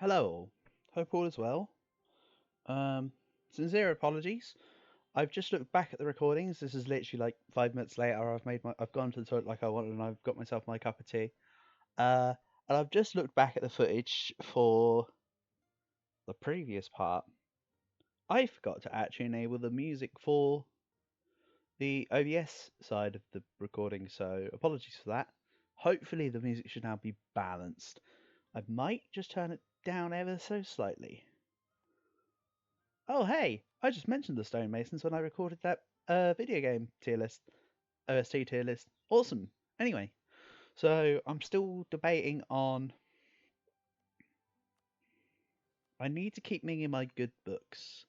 Hello all. Hope all is well. Um, Sincere apologies. I've just looked back at the recordings. This is literally like 5 minutes later. I've gone to the toilet like I wanted, and I've got myself my cup of tea. Uh, and I've just looked back at the footage for the previous part. I forgot to actually enable the music for the OBS side of the recording, so apologies for that. Hopefully the music should now be balanced. I might just turn it down ever so slightly. Oh, hey! I just mentioned the stonemasons when I recorded that video game tier list, OST tier list. Awesome. Anyway, so I'm still debating on. I need to keep Ming in my good books,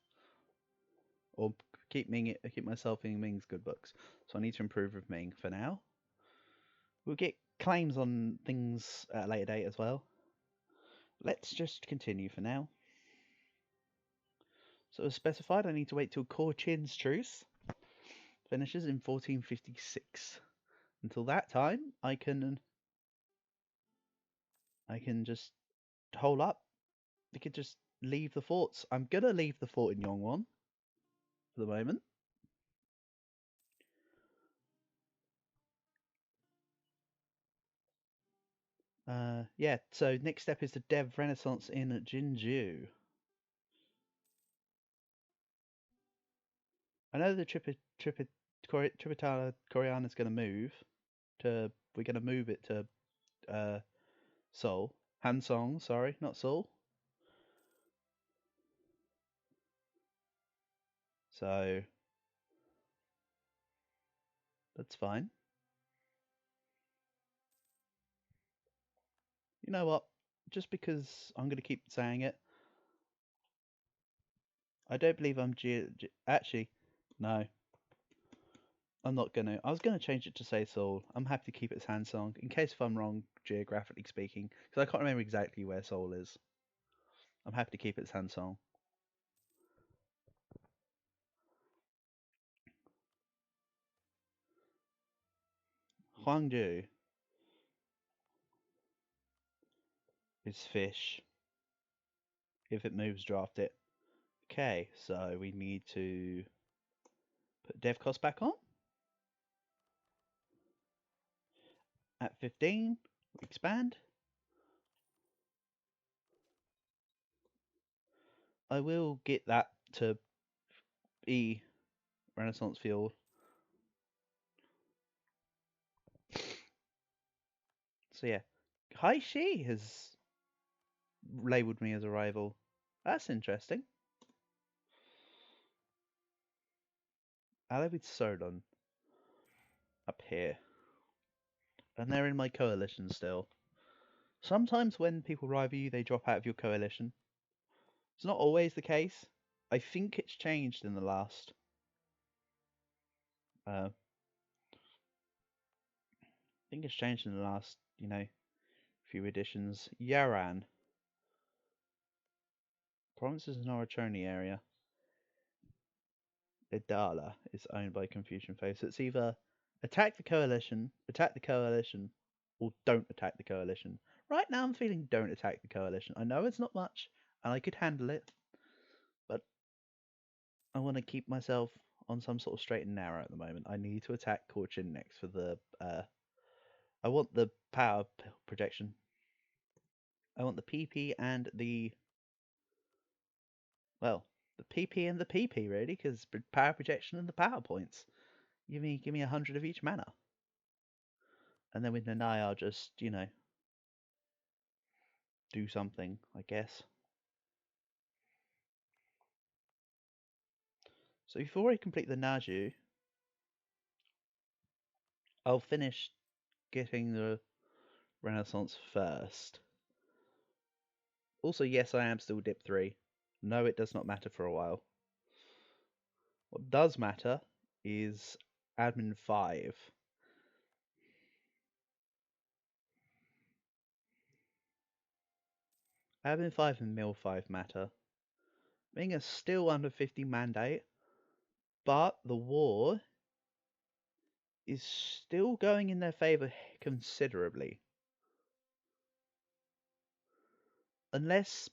or keep myself in Ming's good books. So I need to improve with Ming for now. We'll get claims on things at a later date as well. Let's just continue for now. So as specified, I need to wait till Chin's truce finishes in 1456. Until that time, I can just hold up. We could just leave the forts. I'm gonna leave the fort in Yongwon for the moment. Yeah. So next step is the Dev Renaissance in Jinju. I know the Tripitala Korean is gonna move to. We're gonna move it to Seoul. Hansong, sorry, not Seoul. So that's fine. You know what? Just because I'm gonna keep saying it, I don't believe I'm actually, no, I'm not gonna. I was gonna change it to say Seoul. I'm happy to keep it as Hansong in case if I'm wrong geographically speaking, because I can't remember exactly where Seoul is. I'm happy to keep it as Hansong. Huangju is fish. If it moves, draft it. Okay, so we need to put dev cost back on at 15. Expand. I will get that to E Renaissance Field. So yeah, Hai Shi has labelled me as a rival. That's interesting. Ally with Sodon up here. And they're in my coalition still. Sometimes when people rival you, they drop out of your coalition. It's not always the case. I think it's changed in the last. I think it's changed in the last, few editions. Yaran. Provinces in Orachoni area. Idala is owned by Confucian Faith. So it's either attack the coalition, or don't attack the coalition. Right now I'm feeling don't attack the coalition. I know it's not much, and I could handle it, but I want to keep myself on some sort of straight and narrow at the moment. I need to attack Chin next for the. I want the power projection. I want the PP and the. Well, the PP and the PP really, because power projection and the power points. Give me 100 of each mana, and then with Nanai I'll just do something, I guess. So before I complete the Naju, I'll finish getting the Renaissance first. Also, yes, I am still Dip 3. No, it does not matter for a while. What does matter is Admin 5. Admin 5 and Mill 5 matter. Being a still under 50 mandate, but the war is still going in their favour considerably. Unless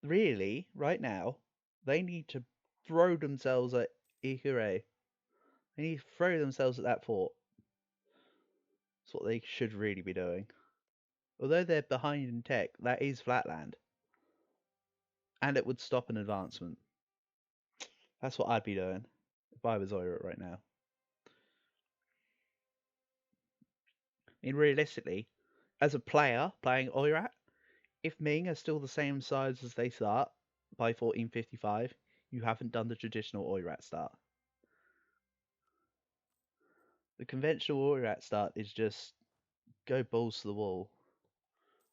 really, right now, they need to throw themselves at EU4. They need to throw themselves at that fort. That's what they should really be doing. Although they're behind in tech, that is flatland. And it would stop an advancement. That's what I'd be doing if I was Oira right now. I mean, realistically, as a player playing Oirat, if Ming are still the same size as they start by 1455, you haven't done the traditional Oirat start. The conventional Oirat start is just go balls to the wall.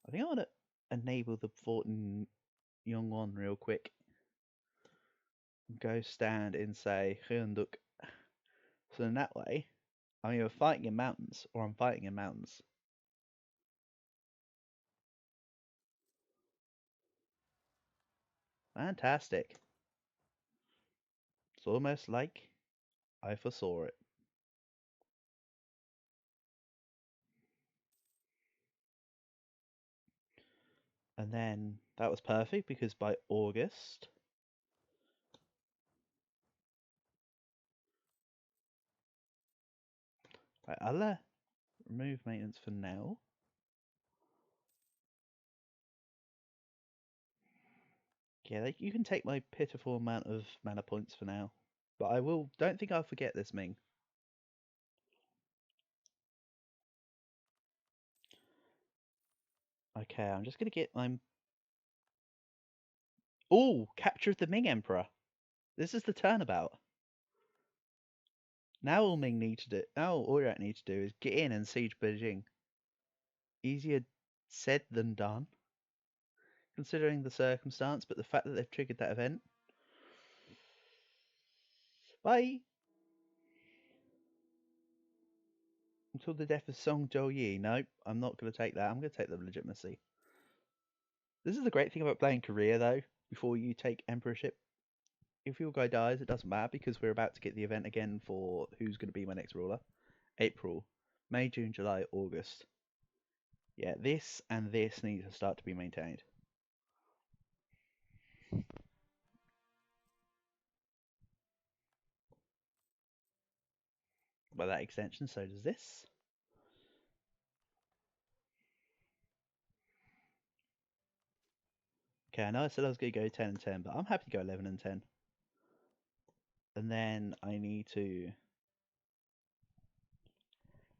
I think I want to enable the fort in Yongwon real quick. Go stand in, say, Hyunduk. So in that way, I'm either fighting in mountains or I'm fighting in mountains. Fantastic. It's almost like I foresaw it. And then that was perfect because by August, right, I'll remove maintenance for now. Yeah, you can take my pitiful amount of mana points for now. But I will. Don't think I'll forget this, Ming. Okay, I'm just gonna get my. Oh, capture of the Ming Emperor. This is the turnabout. Now all Ming need to do, now all Oirat need to do is get in and siege Beijing. Easier said than done, considering the circumstance. But the fact that they've triggered that event. Bye. Until the death of Song Jo Yi. Nope, I'm not going to take that. I'm going to take the legitimacy. This is the great thing about playing Korea, though, before you take emperorship. If your guy dies, it doesn't matter because we're about to get the event again for who's going to be my next ruler. April, May, June, July, August. Yeah, this and this need to start to be maintained. By that extension, so does this. Okay, I know I said I was going to go 10 and 10, but I'm happy to go 11 and 10. And then I need to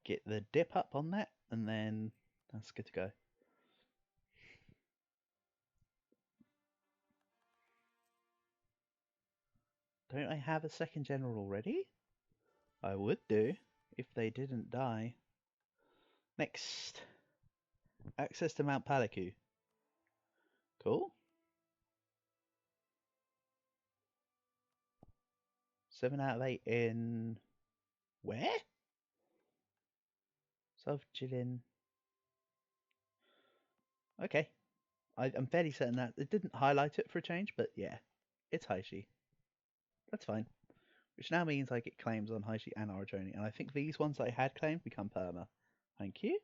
get the dip up on that, and then that's good to go. Don't I have a second general already? I would do if they didn't die. Next, access to Mount Palaku. Cool. 7 out of 8 in where? South Jilin. Okay. I'm fairly certain that it didn't highlight it for a change, but yeah, it's Haishi. That's fine. Which now means I get claims on Haishi and Origoni, and I think these ones I had claimed become perma. Thank you.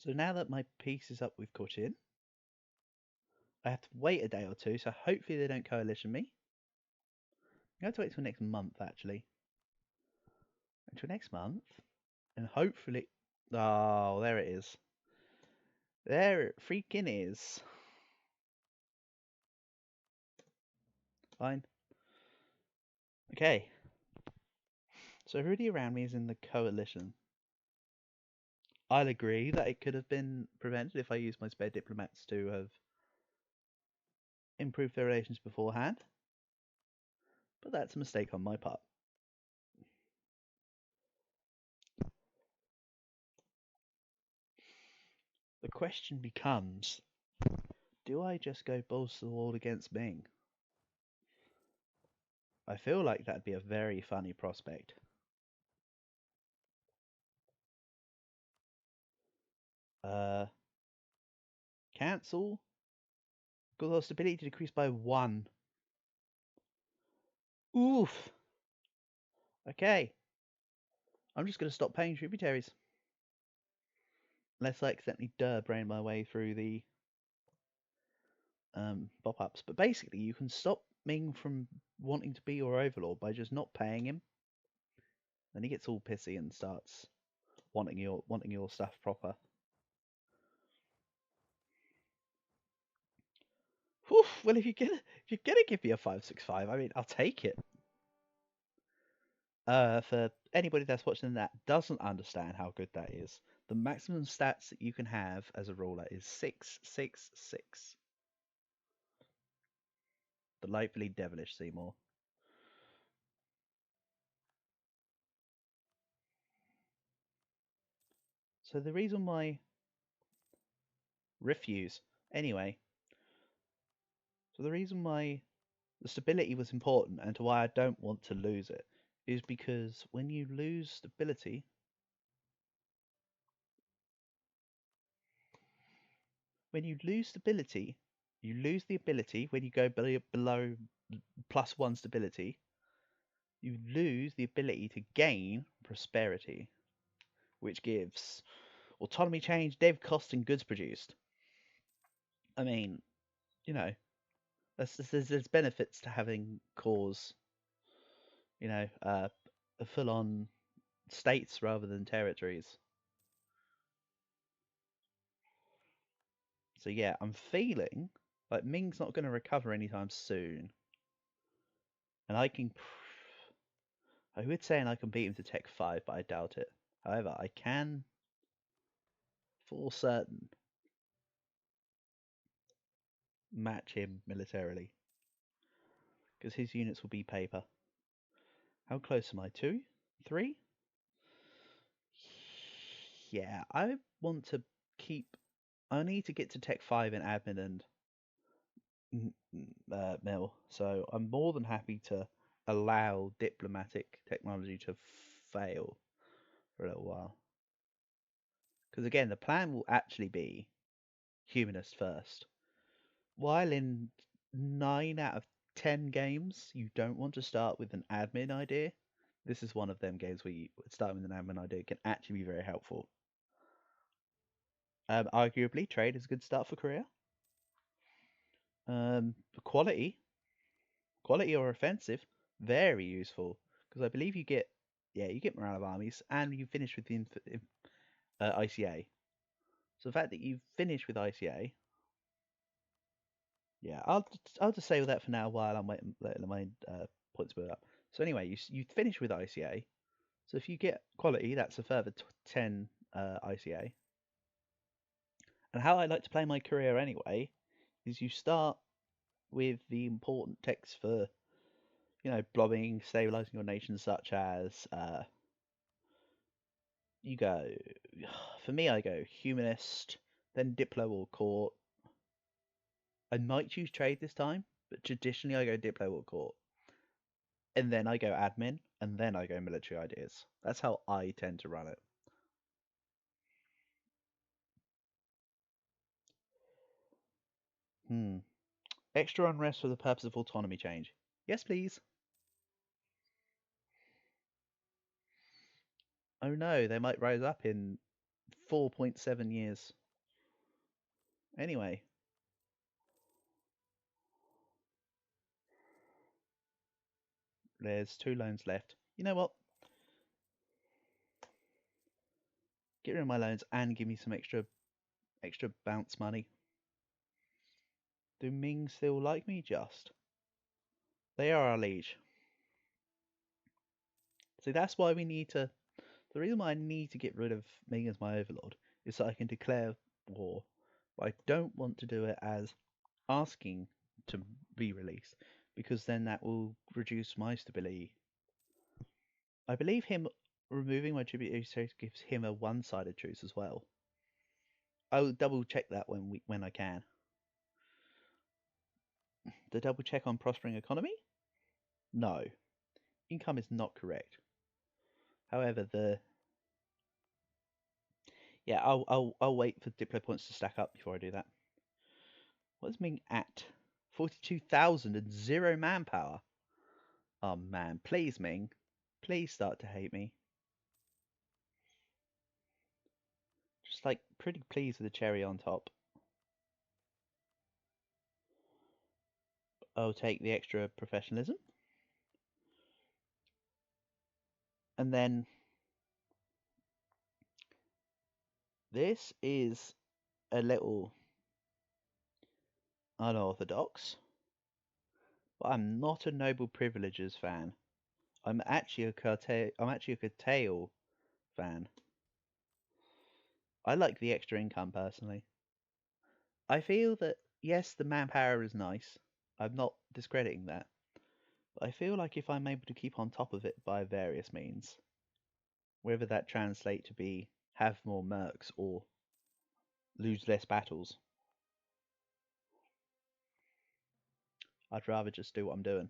So now that my piece is up with Cochin, I have to wait a day or two, so hopefully they don't coalition me. I have to wait till next month, actually. Until next month, and hopefully... Oh, there it is. There it freaking is. Fine. Okay. So everybody around me is in the coalition. I'll agree that it could have been prevented if I used my spare diplomats to have improved their relations beforehand. But that's a mistake on my part. The question becomes, do I just go balls to the wall against Ming? I feel like that'd be a very funny prospect. Cancel. Got our stability decreased by 1. Oof. Okay. I'm just going to stop paying tributaries. unless I accidentally brain my way through the pop-ups. But basically, you can stop Ming from wanting to be your overlord by just not paying him. Then he gets all pissy and starts wanting your stuff proper. Whew, well, if you're gonna give me a 565, I mean, I'll take it. For anybody that's watching that doesn't understand how good that is, the maximum stats that you can have as a ruler is 666. Delightfully devilish, Seymour. So the reason why refuse anyway. So the reason why the stability was important and to why I don't want to lose it is because when you lose stability, you lose the ability when you go below +1 stability. You lose the ability to gain prosperity, which gives autonomy change, dev cost, and goods produced. I mean, you know, there's benefits to having cores, full on states rather than territories. So yeah, I'm feeling like Ming's not going to recover anytime soon, and I would say I can beat him to Tech 5, but I doubt it. However, I can for certain match him militarily because his units will be paper. How close am I? 2? 3? Yeah, I want to keep. I need to get to Tech 5 in admin and mill, so I'm more than happy to allow diplomatic technology to fail for a little while. Because again, the plan will actually be humanist first. While in 9 out of 10 games, you don't want to start with an admin idea. This is one of them games where you starting with an admin idea can actually be very helpful. Arguably, trade is a good start for Korea. Quality or offensive, very useful because I believe you get morale of armies and you finish with the ICA. So the fact that you finish with ICA, yeah, I'll just say with that for now while I'm waiting letting my points build up. So anyway, you finish with ICA. So if you get quality, that's a further 10 ICA. And how I like to play my career anyway is you start with the important techs for blobbing, stabilizing your nation, such as you go. For me, I go humanist, then diplo or court. I might choose trade this time, but traditionally I go diplo or court, and then I go admin, and then I go military ideas. That's how I tend to run it. Extra unrest for the purpose of autonomy change. Yes, please. Oh no, they might rise up in 4.7 years. Anyway, there's 2 loans left. You know what? Get rid of my loans and give me some extra bounce money. Do Ming still like me? Just. They are our liege. See, that's why we need to. The reason why I need to get rid of Ming as my overlord is so I can declare war. But I don't want to do it as asking to be released because then that will reduce my stability. I believe him removing my tributary status gives him a one-sided truce as well. I'll double check that when I can. The double check on prospering economy? No, income is not correct. However, I'll wait for Diplo points to stack up before I do that. What is Ming at? 42,000 and 0 manpower. Oh man, please Ming, please start to hate me. just like pretty pleased with the cherry on top. I'll take the extra professionalism. And then this is a little unorthodox, but I'm not a noble privileges fan. I'm actually a curtail fan. I like the extra income personally. I feel that yes, the manpower is nice. I'm not discrediting that. But I feel like if I'm able to keep on top of it by various means, whether that translate to be have more mercs or lose less battles, I'd rather just do what I'm doing.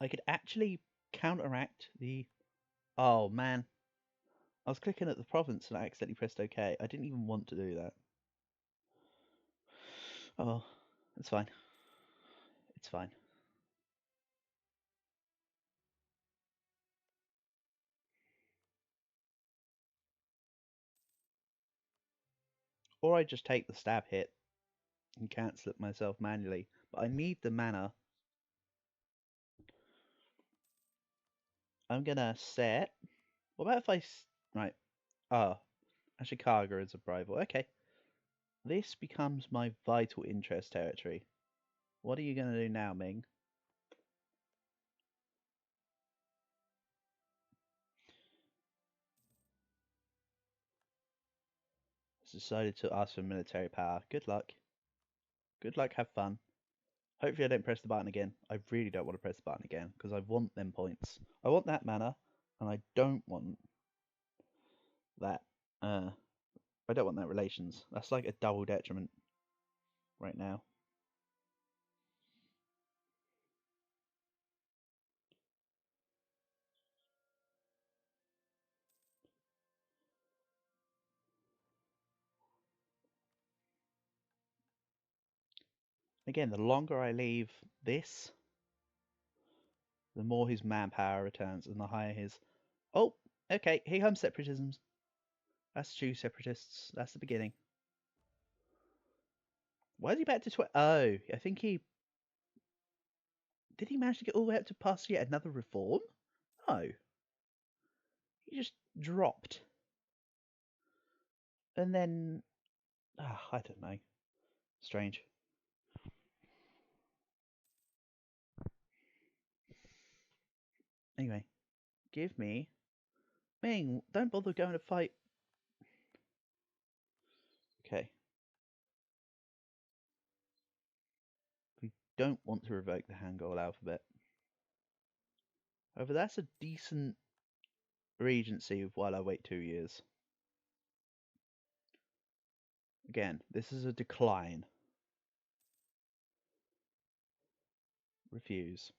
I could actually counteract the. Oh man, I was clicking at the province and I accidentally pressed OK. I didn't even want to do that. Oh, it's fine. It's fine. Or I just take the stab hit and cancel it myself manually. But I need the mana. I'm gonna set. What about if I. Right. Ah, Ashikaga is a rival. Okay. This becomes my vital interest territory. What are you gonna do now, Ming? Decided to ask for military power. Good luck. Good luck, have fun. Hopefully I don't press the button again. I really don't want to press the button again, because I want them points. I want that mana, and I don't want that. I don't want that relations. That's like a double detriment right now. Again, the longer I leave this, the more his manpower returns, and the higher his. Oh, okay. Here comes separatisms. That's two separatists. That's the beginning. Why is he back to 20? Oh, I think he. Did he manage to get all the way up to pass yet another reform? No. He just dropped. And then. I don't know. Strange. Anyway, give me. Ming, don't bother going to fight. Okay. We don't want to revoke the Hangul alphabet. However, that's a decent regency while I wait 2 years. Again, this is a decline. Refuse.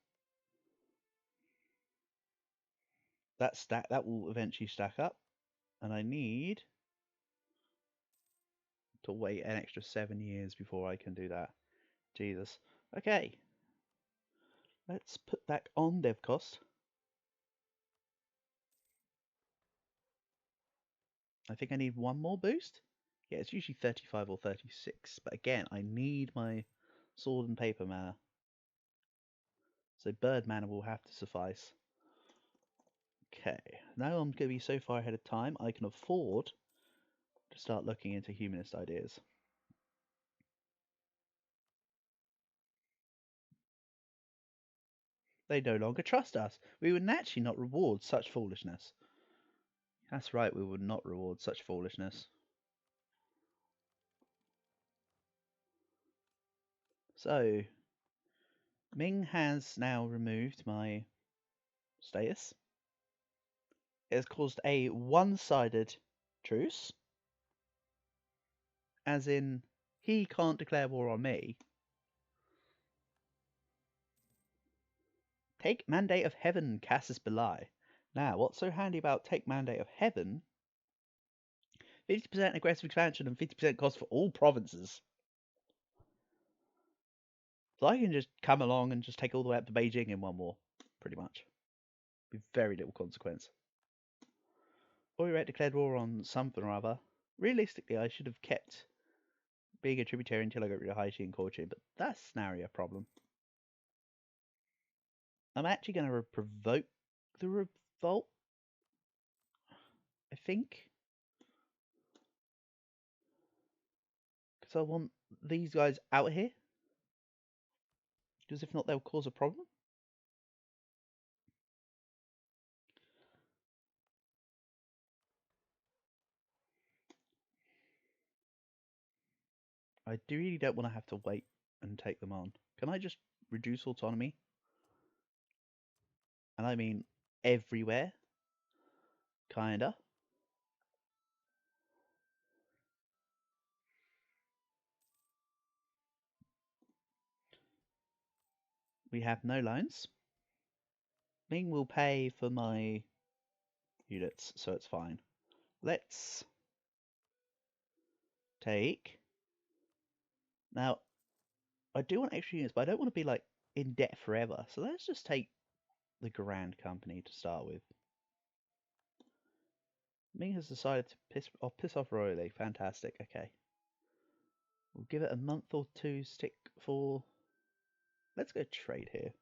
That will eventually stack up, and I need to wait an extra 7 years before I can do that. Jesus. Okay. Let's put that on dev cost. I think I need one more boost. Yeah, it's usually 35 or 36, but again, I need my sword and paper mana. So bird mana will have to suffice. Okay, now I'm going to be so far ahead of time, I can afford to start looking into humanist ideas. They no longer trust us. We would naturally not reward such foolishness. That's right, we would not reward such foolishness. So, Ming has now removed my status. It has caused a one-sided truce. As in, he can't declare war on me. Take Mandate of Heaven, Cassis Belai. Now, what's so handy about Take Mandate of Heaven? 50% aggressive expansion and 50% cost for all provinces. So I can just come along and just take all the way up to Beijing in one war, pretty much. With very little consequence. Oirat declared war on something or other. Realistically, I should have kept being a tributary until I got rid of Haiti and Cochin, but that's an area problem. I'm actually going to provoke the revolt, I think. Because I want these guys out here. Because if not, they'll cause a problem. I really don't want to have to wait and take them on. Can I just reduce autonomy? And I mean everywhere. Kinda. We have no loans. Ming will pay for my units, so it's fine. Let's take. Now, I do want extra units, but I don't want to be like in debt forever. So let's just take the Grand Company to start with. Ming has decided to piss off royally. Fantastic. Okay. We'll give it a month or two stick for. Let's go trade here.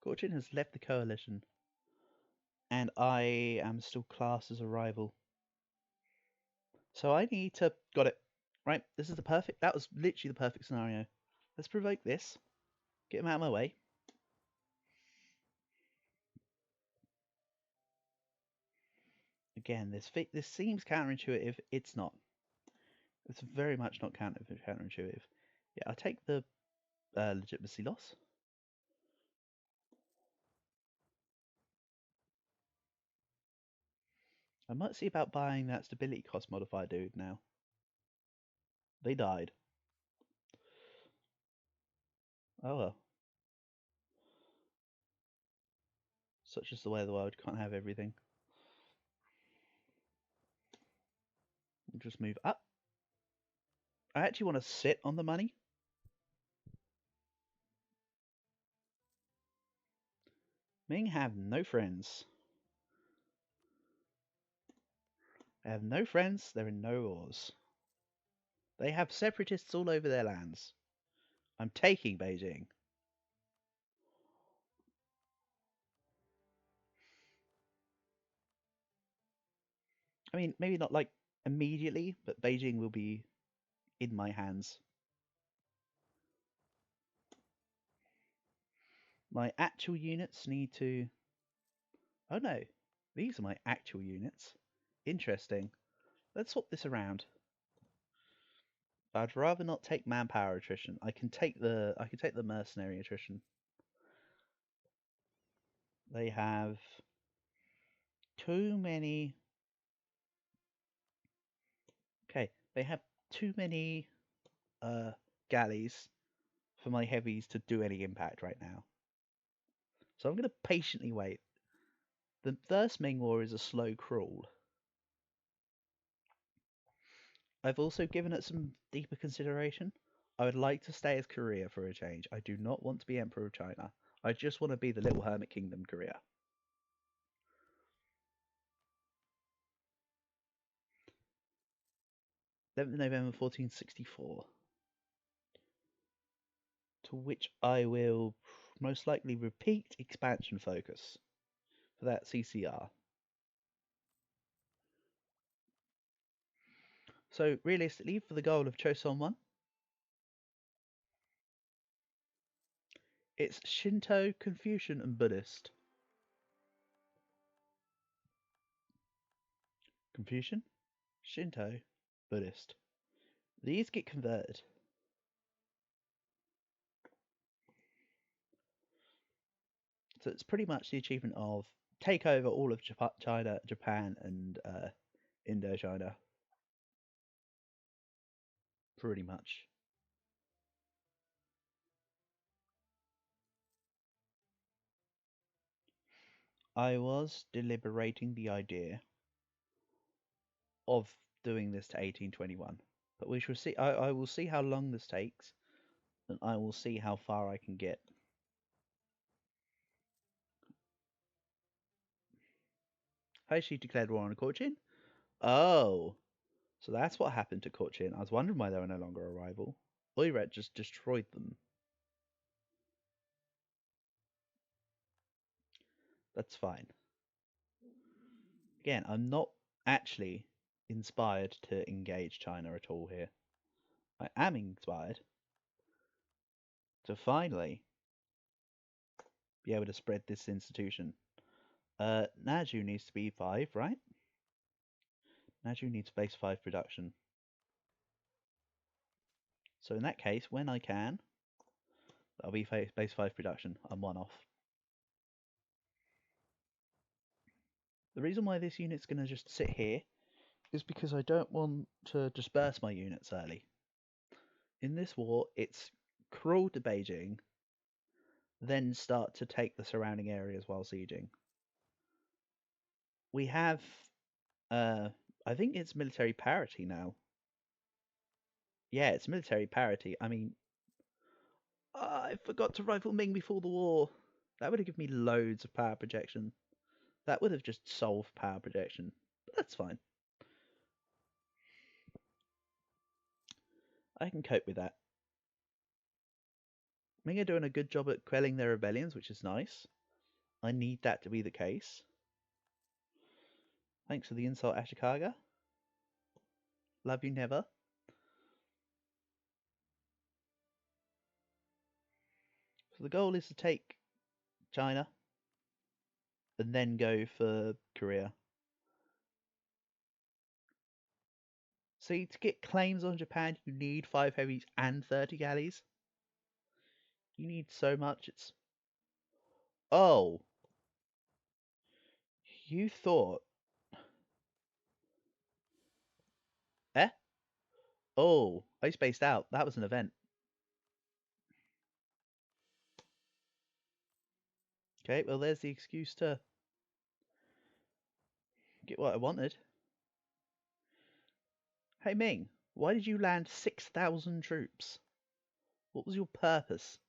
Cochin has left the coalition, and I am still classed as a rival. So I need to. Got it. Right. This is the perfect. That was literally the perfect scenario. Let's provoke this. Get him out of my way. Again, this seems counterintuitive. It's not. It's very much not counterintuitive. Yeah, I'll take the legitimacy loss. I might see about buying that stability cost modifier dude now. They died. Oh well. Such is the way of the world. Can't have everything. We'll just move up. I actually want to sit on the money. Ming have no friends. They have no friends. They're in no wars. They have separatists all over their lands. I'm taking Beijing. I mean, maybe not like immediately, but Beijing will be in my hands. My actual units need to. Oh no, these are my actual units. Interesting. Let's swap this around. I'd rather not take manpower attrition. I can take the mercenary attrition. They have too many. Okay, they have too many galleys for my heavies to do any impact right now. So I'm going to patiently wait. The first Ming War is a slow crawl. I've also given it some deeper consideration. I would like to stay as Korea for a change. I do not want to be Emperor of China. I just want to be the little hermit kingdom Korea. 11th November 1464. To which I will most likely repeat expansion focus for that CCR. So realistically, for the goal of Choson 1, it's Shinto, Confucian, and Buddhist. Confucian, Shinto, Buddhist. These get converted. So it's pretty much the achievement of take over all of China, Japan, and Indochina. Pretty much. I was deliberating the idea of doing this to 1821, but we shall see. I will see how long this takes, and I will see how far I can get. Has she declared war on Cochin? Oh, so that's what happened to Cochin. I was wondering why they were no longer a rival. Oirat just destroyed them. That's fine. Again, I'm not actually inspired to engage China at all here. I am inspired to finally be able to spread this institution. Naju needs to be 5, right? Naju needs base 5 production. So in that case, when I can, that'll be base 5 production. I'm 1 off. The reason why this unit's going to just sit here is because I don't want to disperse my units early. In this war, it's crawl to Beijing, then start to take the surrounding areas while sieging. We have, I think it's military parity now. Yeah, it's military parity. I mean, I forgot to rifle Ming before the war. That would have given me loads of power projection. That would have just solved power projection. But that's fine. I can cope with that. Ming are doing a good job at quelling their rebellions, which is nice. I need that to be the case. Thanks for the insult, Ashikaga. Love you never. So the goal is to take China and then go for Korea. See, to get claims on Japan, you need 5 heavies and 30 galleys. You need so much. It's... Oh. You thought... Eh? Oh, I spaced out. That was an event. Okay, well, there's the excuse to get what I wanted. Hey, Ming, why did you land 6,000 troops? What was your purpose?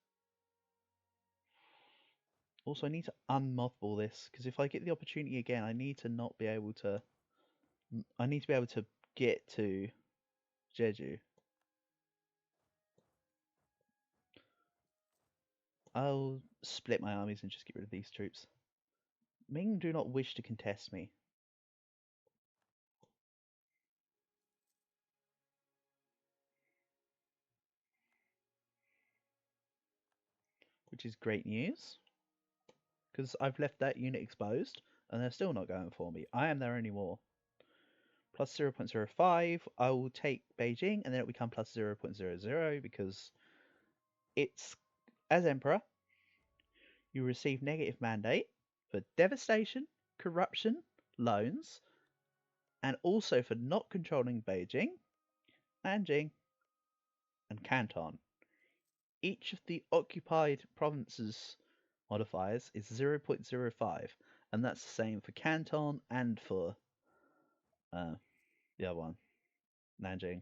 Also, I need to unmothball this, because if I get the opportunity again, I need to not be able to... I need to be able to get to Jeju. I'll split my armies and just get rid of these troops. Ming do not wish to contest me. Which is great news. Because I've left that unit exposed, and they're still not going for me. I am their only war. Plus 0.05, I will take Beijing, and then it'll become plus 0.00, because it's, as Emperor, you receive negative mandate for devastation, corruption, loans, and also for not controlling Beijing, Nanjing, and Canton. Each of the occupied provinces modifiers is 0.05, and that's the same for Canton and for the other one, Nanjing.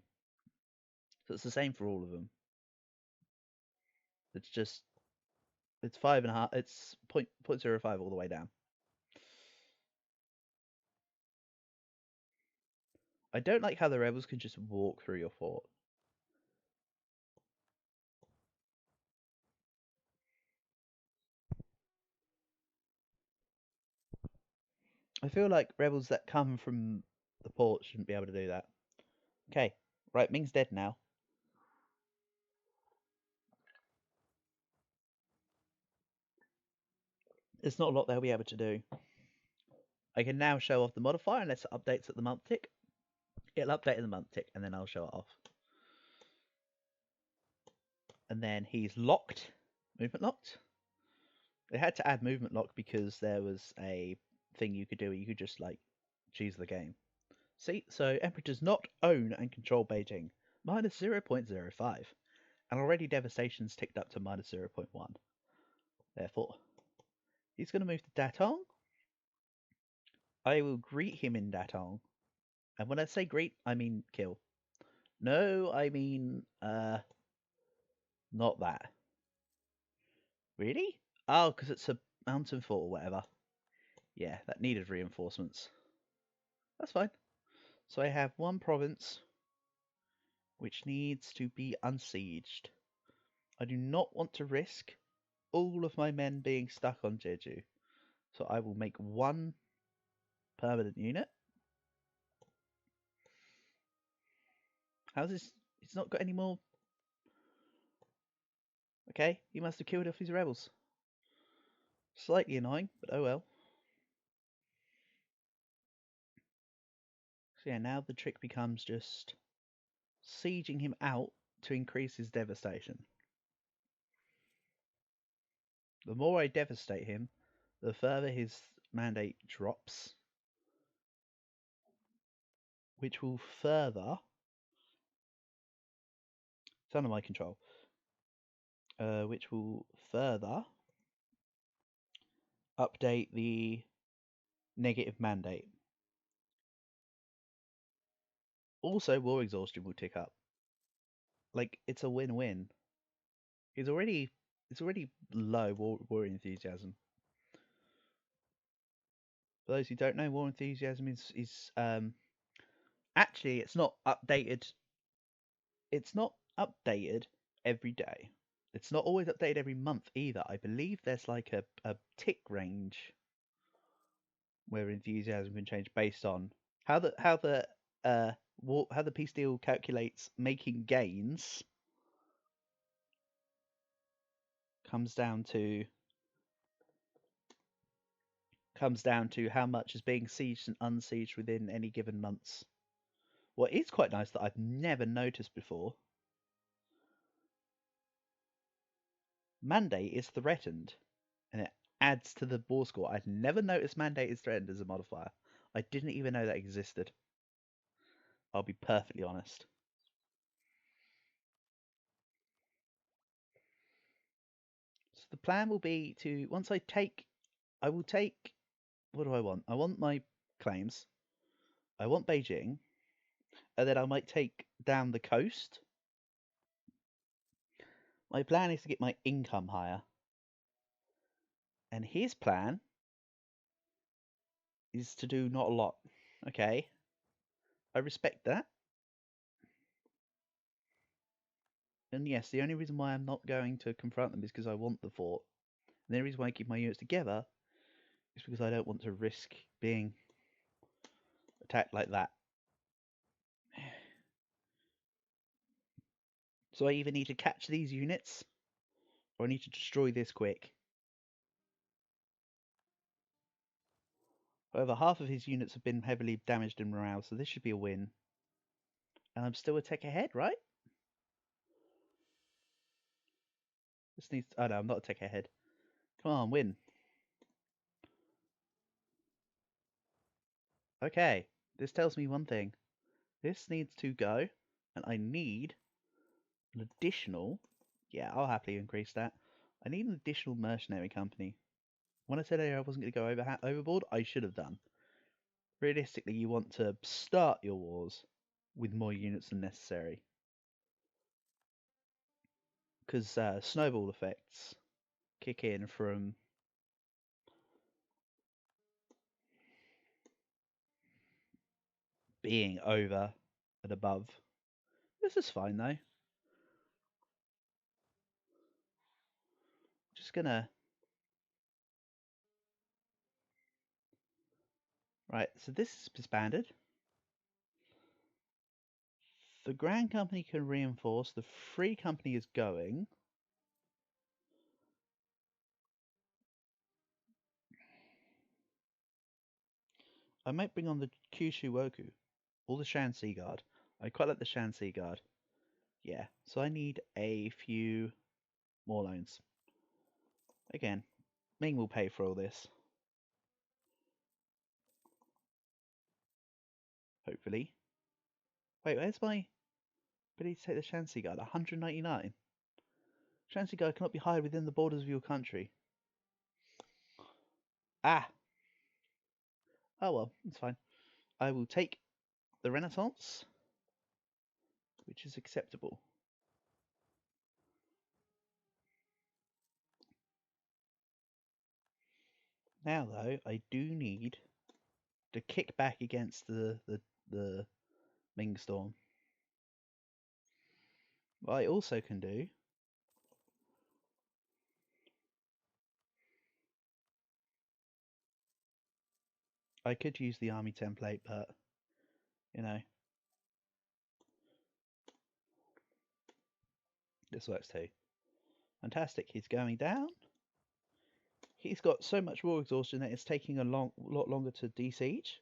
So it's the same for all of them. It's just, it's 5.5, it's 0.05 all the way down. I don't like how the rebels can just walk through your fort. I feel like rebels that come from the port shouldn't be able to do that. Okay, right, Ming's dead now. There's not a lot they'll be able to do. I can now show off the modifier unless it updates at the month tick. It'll update at the month tick, and then I'll show it off. And then he's locked, movement locked. They had to add movement lock because there was a thing you could do where you could just like choose the game. See, so Emperor does not own and control Beijing, minus 0.05, and already devastation's ticked up to minus 0.1. Therefore, he's going to move to Datong. I will greet him in Datong, and when I say greet, I mean kill. No, I mean not that. Really? Oh, because it's a mountain fort or whatever. Yeah, that needed reinforcements. That's fine. So I have one province which needs to be unsieged. I do not want to risk all of my men being stuck on Jeju. So I will make one permanent unit. How's this? He's not got any more. Okay, he must have killed off his rebels. Slightly annoying, but oh well. So yeah, now the trick becomes just sieging him out to increase his devastation. The more I devastate him, the further his mandate drops, which will further, it's under my control, which will further update the negative mandate. Also, war exhaustion will tick up. Like, it's a win-win. It's already low war enthusiasm. For those who don't know, war enthusiasm is actually it's not updated. It's not updated every day. It's not always updated every month either. I believe there's like a tick range where enthusiasm can change based on how the how the peace deal calculates making gains comes down to how much is being sieged and unsieged within any given months. What is quite nice that I've never noticed before, mandate is threatened, and it adds to the war score. I'd never noticed mandate is threatened as a modifier. I didn't even know that existed. I'll be perfectly honest. So the plan will be to once I will take. What do I want? I want my claims. I want Beijing, and then I might take down the coast. My plan is to get my income higher, and his plan is to do not a lot. Okay, I respect that. And yes, the only reason why I'm not going to confront them is because I want the fort. And the only reason why I keep my units together is because I don't want to risk being attacked like that. So I either need to catch these units, or I need to destroy this quick. However, half of his units have been heavily damaged in morale, so this should be a win. And I'm still a tech ahead, right? This needs. Oh no, I'm not a tech ahead. Come on, win. Okay, this tells me one thing. This needs to go, and I need an additional. Yeah, I'll happily increase that. I need an additional mercenary company. When I said I wasn't going to go overboard, I should have done. Realistically, you want to start your wars with more units than necessary. Because snowball effects kick in from being over and above. This is fine though. Just gonna. Right, so this is disbanded. The Grand Company can reinforce. The Free Company is going. I might bring on the Kyushu Woku or the Shanxi Guard. I quite like the Shanxi Guard. Yeah, so I need a few more loans. Again, Ming will pay for all this. Hopefully. Wait, where's my ability to take the Shanxi Guard? 199. Shanxi Guard cannot be hired within the borders of your country. Ah! Oh well, it's fine. I will take the Renaissance, which is acceptable. Now, though, I do need to kick back against the Ming Storm. What I also can do, I could use the army template, but you know, this works too. Fantastic. He's going down. He's got so much war exhaustion that it's taking a lot longer to de-siege.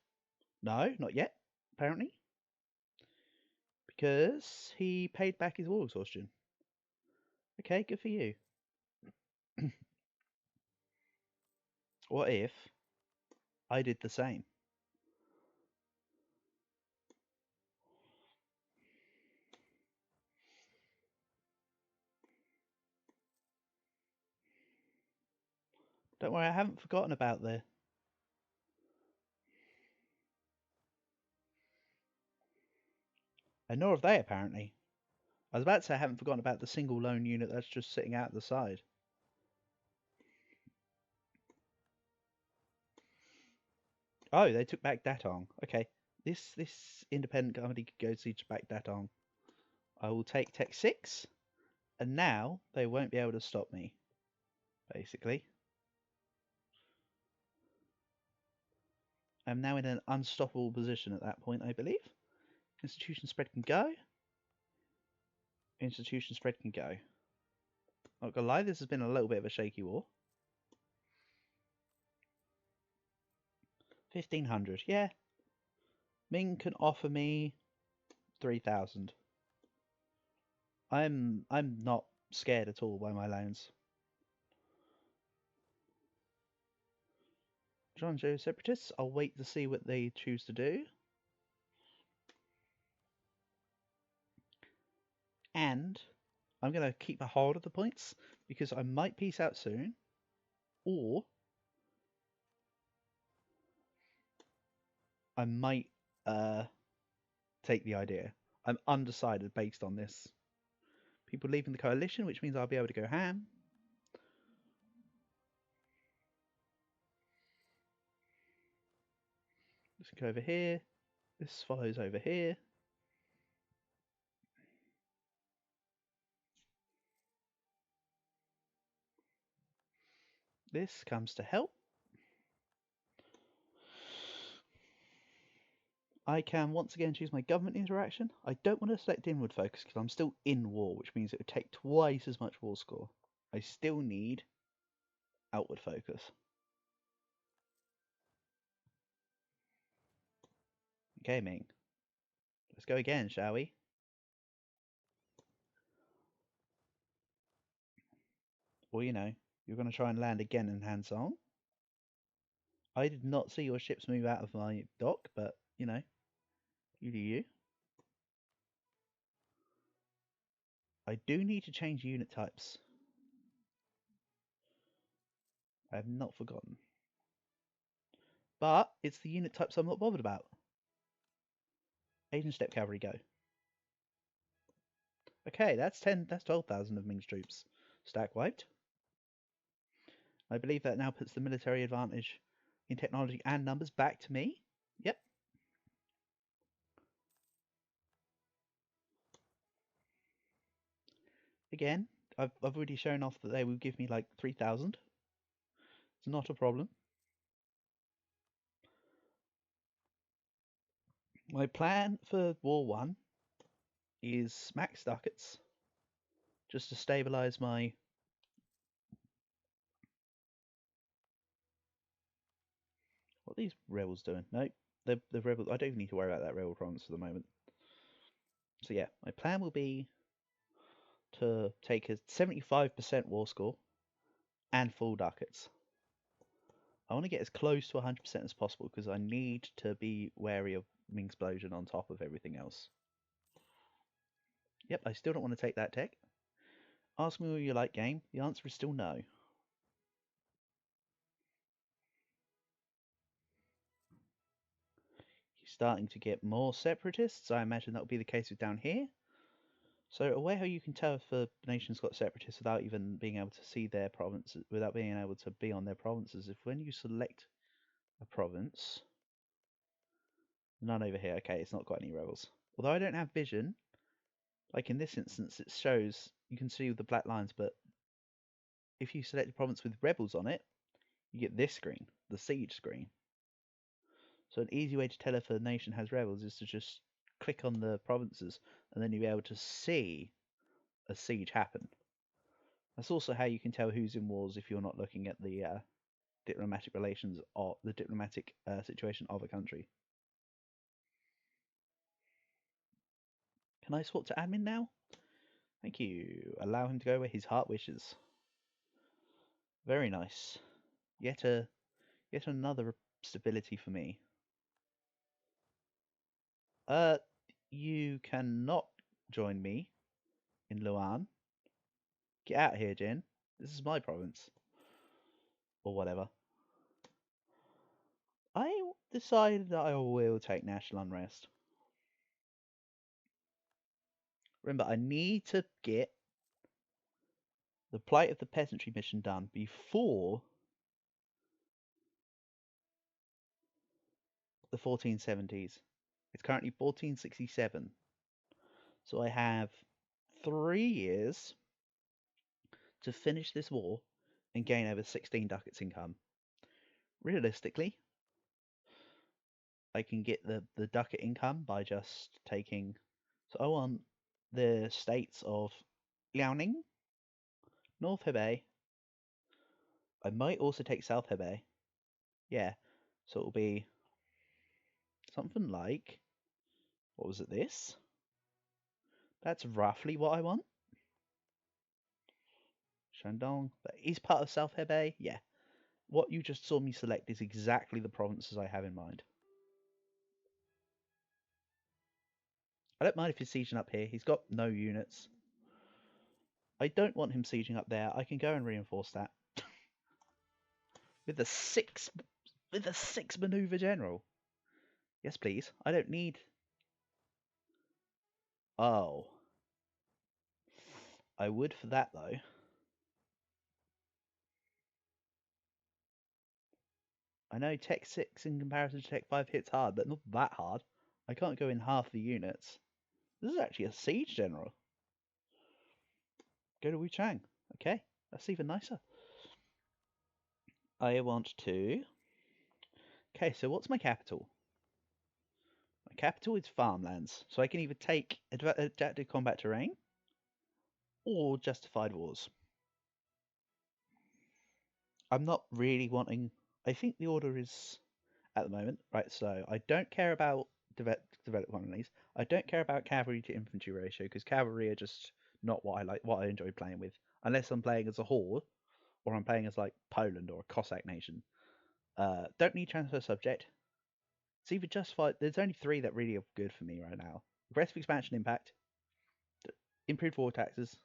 No, not yet, apparently. Because he paid back his war exhaustion. Okay, good for you. What if I did the same? Don't worry, I haven't forgotten about the... And nor have they, apparently. I was about to say I haven't forgotten about the single lone unit that's just sitting out the side. Oh, they took back Datong. Okay, this independent company could go siege back Datong. I will take Tech 6, and now they won't be able to stop me, basically. I'm now in an unstoppable position at that point, I believe. Institution spread can go. Institution spread can go. Not gonna lie, this has been a little bit of a shaky war. 1500, yeah. Ming can offer me 3000. I'm not scared at all by my loans. Zhangzhou separatists, I'll wait to see what they choose to do. And I'm going to keep a hold of the points because I might peace out soon, or I might take the idea. I'm undecided based on this. People leaving the coalition, which means I'll be able to go ham. This can go over here. This follows over here. This comes to help. I can once again choose my government interaction. I don't want to select inward focus because I'm still in war, which means it would take twice as much war score. I still need outward focus. Okay, Ming. Let's go again, shall we? Or, you know, you're going to try and land again in Hansong. I did not see your ships move out of my dock, but, you know, you do you. I do need to change unit types. I have not forgotten. But it's the unit types I'm not bothered about. Asian Step Cavalry go. Okay, that's 12,000 of Ming's troops. Stack wiped. I believe that now puts the military advantage in technology and numbers back to me. Yep. Again, I've already shown off that they will give me like 3,000. It's not a problem. My plan for War 1 is max ducats, just to stabilise my... What are these rebels doing? No, the rebels... I don't even need to worry about that rebel province for the moment. So yeah, my plan will be to take a 75% war score and full ducats. I want to get as close to 100% as possible because I need to be wary of Ming Explosion on top of everything else. Yep, I still don't want to take that tech. Ask me what you like, game. The answer is still no. You're starting to get more separatists. I imagine that will be the case with down here. So a way how you can tell if a nation's got separatists without even being able to see their provinces, without being able to be on their provinces, if when you select a province, None over here. Okay, it's not got any rebels. Although I don't have vision, like in this instance, it shows you can see the black lines, but if you select a province with rebels on it, you get this screen, the siege screen. So an easy way to tell if a nation has rebels is to just click on the provinces, and then you'll be able to see a siege happen. That's also how you can tell who's in wars if you're not looking at the diplomatic relations or the diplomatic situation of a country. Can I swap to admin now? Thank you. Allow him to go where his heart wishes. Very nice. Yet another stability for me. You cannot join me in Luan. Get out of here, Jin. This is my province. Or whatever. I decided that I will take national unrest. Remember, I need to get the plight of the peasantry mission done before the 1470s. It's currently 1467. So I have 3 years to finish this war and gain over 16 ducats income. Realistically, I can get the ducat income by just taking... So I want the states of Liaoning, North Hebei. I might also take South Hebei. Yeah, so it'll be something like... What was it, this? That's roughly what I want. Shandong. That is part of South Hebei. Yeah. What you just saw me select is exactly the provinces I have in mind. I don't mind if he's sieging up here. He's got no units. I don't want him sieging up there. I can go and reinforce that. with a six maneuver general. Yes, please. I don't need... Oh. I would for that, though. I know Tech 6 in comparison to Tech 5 hits hard, but not that hard. I can't go in half the units. This is actually a siege general. Go to Wuchang. Okay, that's even nicer. I want to... Okay, so what's my capital? My capital is farmlands, so I can either take adaptive combat terrain or justified wars. I'm not really wanting... I think the order is, at the moment, right, so I don't care about developed colonies. I don't care about cavalry to infantry ratio, because cavalry are just not what I enjoy playing with. Unless I'm playing as a horde, or I'm playing as, like, Poland or a Cossack nation. Don't need transfer subject. It's either justified... There's only 3 that really are good for me right now. Aggressive expansion impact, improved war taxes,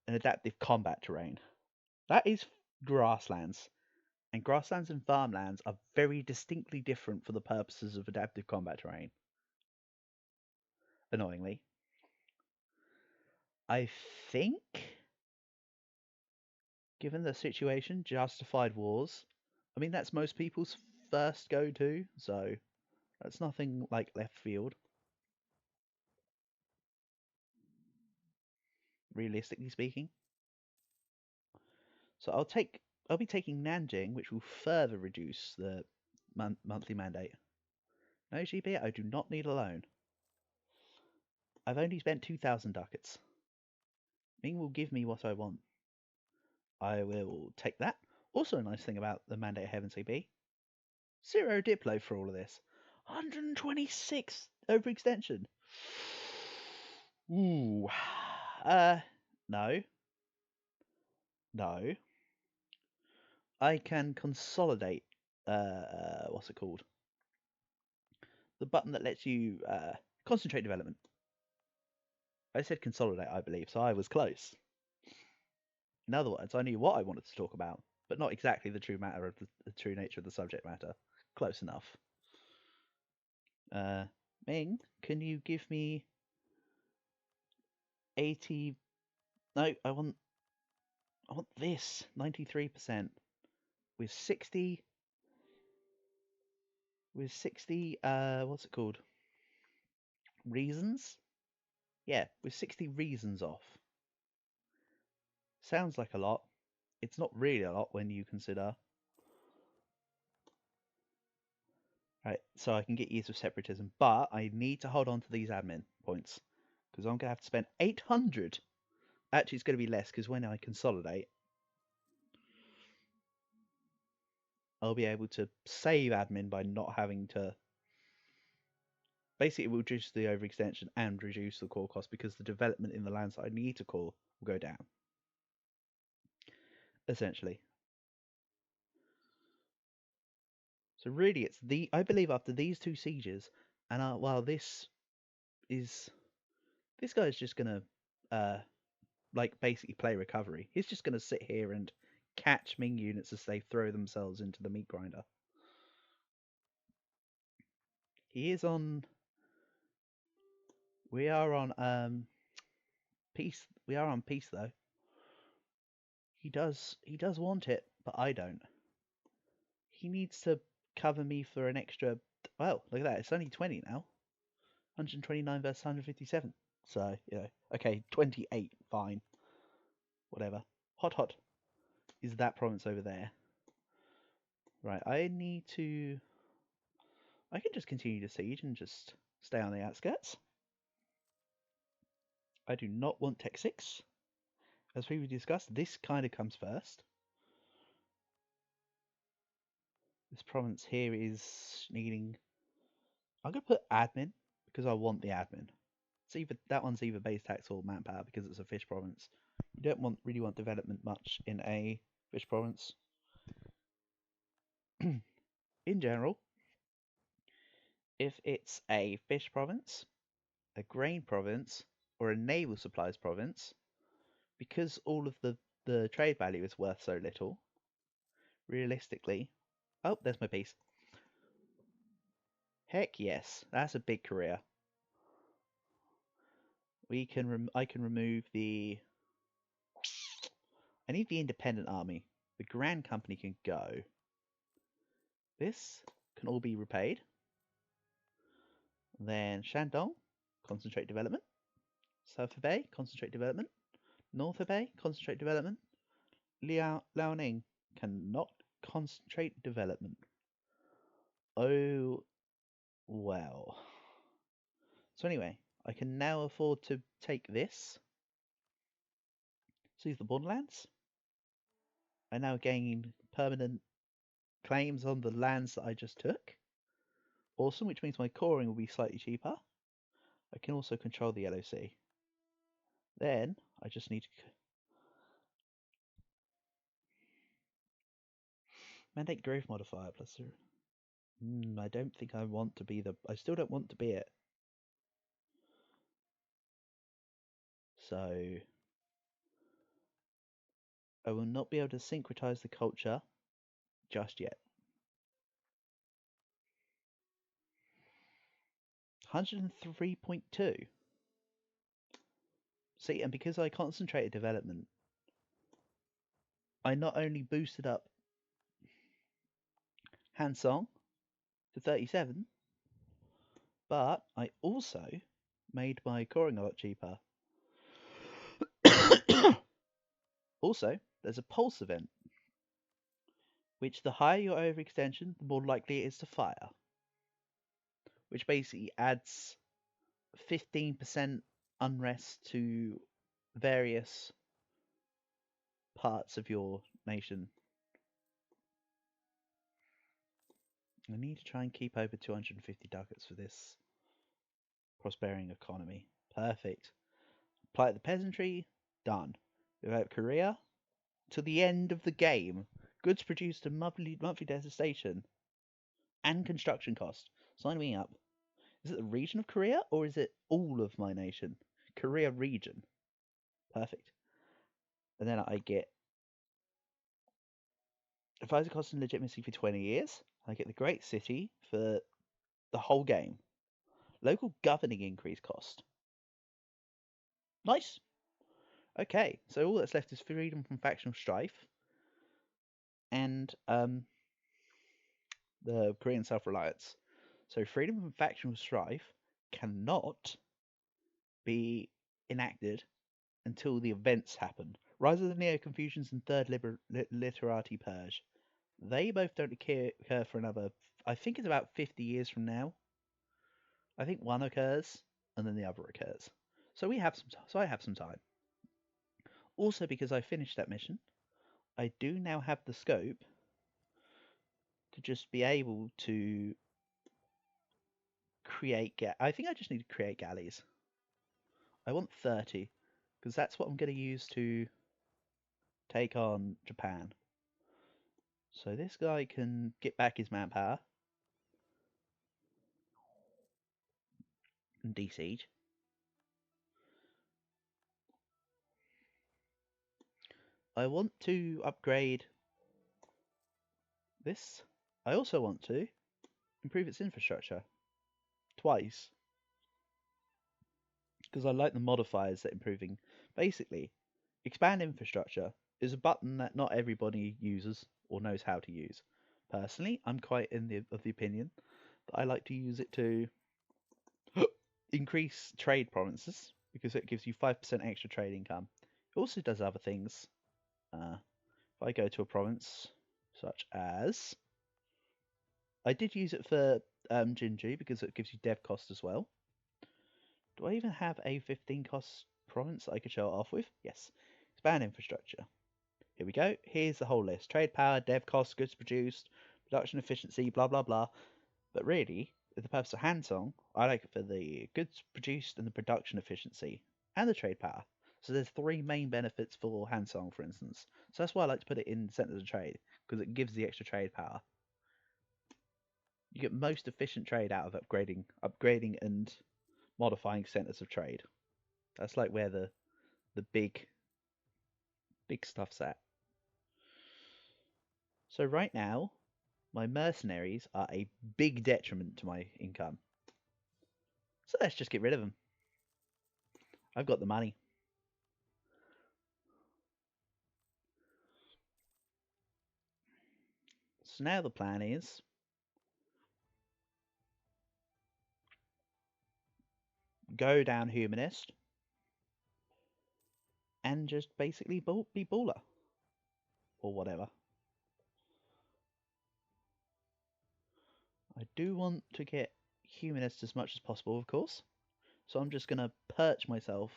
and adaptive combat terrain. That is grasslands. And grasslands and farmlands are very distinctly different for the purposes of adaptive combat terrain. Annoyingly. I think, given the situation, justified wars. I mean, that's most people's first go-to, so that's nothing like left field. Realistically speaking. So I'll be taking Nanjing, which will further reduce the monthly mandate. No GB, I do not need a loan. I've only spent 2,000 ducats. Ming will give me what I want. I will take that. Also a nice thing about the mandate of Heaven CB. 0 Diplo for all of this. 126 overextension. Ooh. No. No. I can consolidate, what's it called? The button that lets you concentrate development. I said consolidate, I believe, so I was close. In other words, I knew what I wanted to talk about, but not exactly the true matter of the true nature of the subject matter. Close enough. Ming, can you give me 80? No, I want this 93% with 60 with 60, what's it called? Reasons? Yeah, with 60 reasons off. Sounds like a lot. It's not really a lot when you consider. Right, so I can get years of separatism, but I need to hold on to these admin points because I'm going to have to spend 800. Actually, it's going to be less because when I consolidate, I'll be able to save admin by not having to. Basically, it will reduce the overextension and reduce the core cost because the development in the lands that I need to core will go down. Essentially. So really, it's I believe after these two sieges, and while this guy's just gonna like basically play recovery. He's just gonna sit here and catch Ming units as they throw themselves into the meat grinder. He is on. We are on peace. We are on peace though. He does want it, but I don't. He needs to cover me for an extra. Well, look at that. It's only 20 now. 129 versus 157. So, okay, 28, fine. Whatever. Hot is that province over there. Right, I need to. I can just continue to siege and just stay on the outskirts. I do not want Tech 6. As previously discussed, this kind of comes first. This province here is needing. I'm going to put admin because I want the admin. That one's either base tax or manpower because it's a fish province. You don't really want development much in a fish province. In general, if it's a fish province, a grain province, or a naval supplies province, because all of the trade value is worth so little, realistically. Oh, there's my piece. Heck yes, that's a big Korea. I can remove the. I need the independent army. The Grand Company can go. This can all be repaid. Then Shandong, concentrate development. South Hebei, concentrate development. North Hebei, concentrate development. Liaoning cannot concentrate development. Oh, well. So anyway, I can now afford to take this. Seize the borderlands. I now gain permanent claims on the lands that I just took. Awesome, which means my coring will be slightly cheaper. I can also control the LOC. Then I just need to mandate growth modifier plus 0. I don't think I want to be I still don't want to be it. So I will not be able to syncretize the culture just yet. 103.2. See, and because I concentrated development, I not only boosted up Hansong to 37, but I also made my coring a lot cheaper. Also, there's a pulse event, which the higher your overextension, the more likely it is to fire, which basically adds 15% unrest to various parts of your nation. I need to try and keep over 250 ducats for this prospering economy. Perfect. Apply the peasantry. Done. Develop Korea. To the end of the game. Goods produced a monthly devastation and construction cost. Sign me up. Is it the region of Korea or is it all of my nation? Korea region. Perfect. And then I get advisor cost and legitimacy for 20 years. I get the great city for the whole game. Local governing increase cost. Nice. Okay, so all that's left is freedom from factional strife and the Korean self-reliance. So freedom from factional strife cannot be enacted until the events happen. Rise of the Neo-Confucians and Third Literati Purge. They both don't occur for another, I think it's about 50 years from now. I think one occurs and then the other occurs. So I have some time. Also, because I finished that mission, I do now have the scope to just be able to create. I think I just need to create galleys. I want 30 because that's what I'm going to use to take on Japan. So this guy can get back his manpower and de-siege. I want to upgrade this. I also want to improve its infrastructure twice because I like the modifiers that improving. Basically, expand infrastructure is a button that not everybody uses or knows how to use. Personally, I'm quite of the opinion that I like to use it to increase trade provinces because it gives you 5% extra trade income. It also does other things. If I go to a province such as, I did use it for Jinju because it gives you dev cost as well. Do I even have a 15 cost province that I could show it off with? Yes. Expand infrastructure. Here we go. Here's the whole list. Trade power, dev cost, goods produced, production efficiency, blah, blah, blah. But really, for the purpose of Hansong, I like it for the goods produced and the production efficiency and the trade power. So there's three main benefits for Hansong, for instance. So that's why I like to put it in centers of trade, because it gives the extra trade power. You get most efficient trade out of upgrading and modifying centers of trade. That's like where the big stuff's at. So right now, my mercenaries are a big detriment to my income. So let's just get rid of them. I've got the money. So now the plan is go down humanist and just basically be baller or whatever. I do want to get humanist as much as possible, of course. So I'm just going to perch myself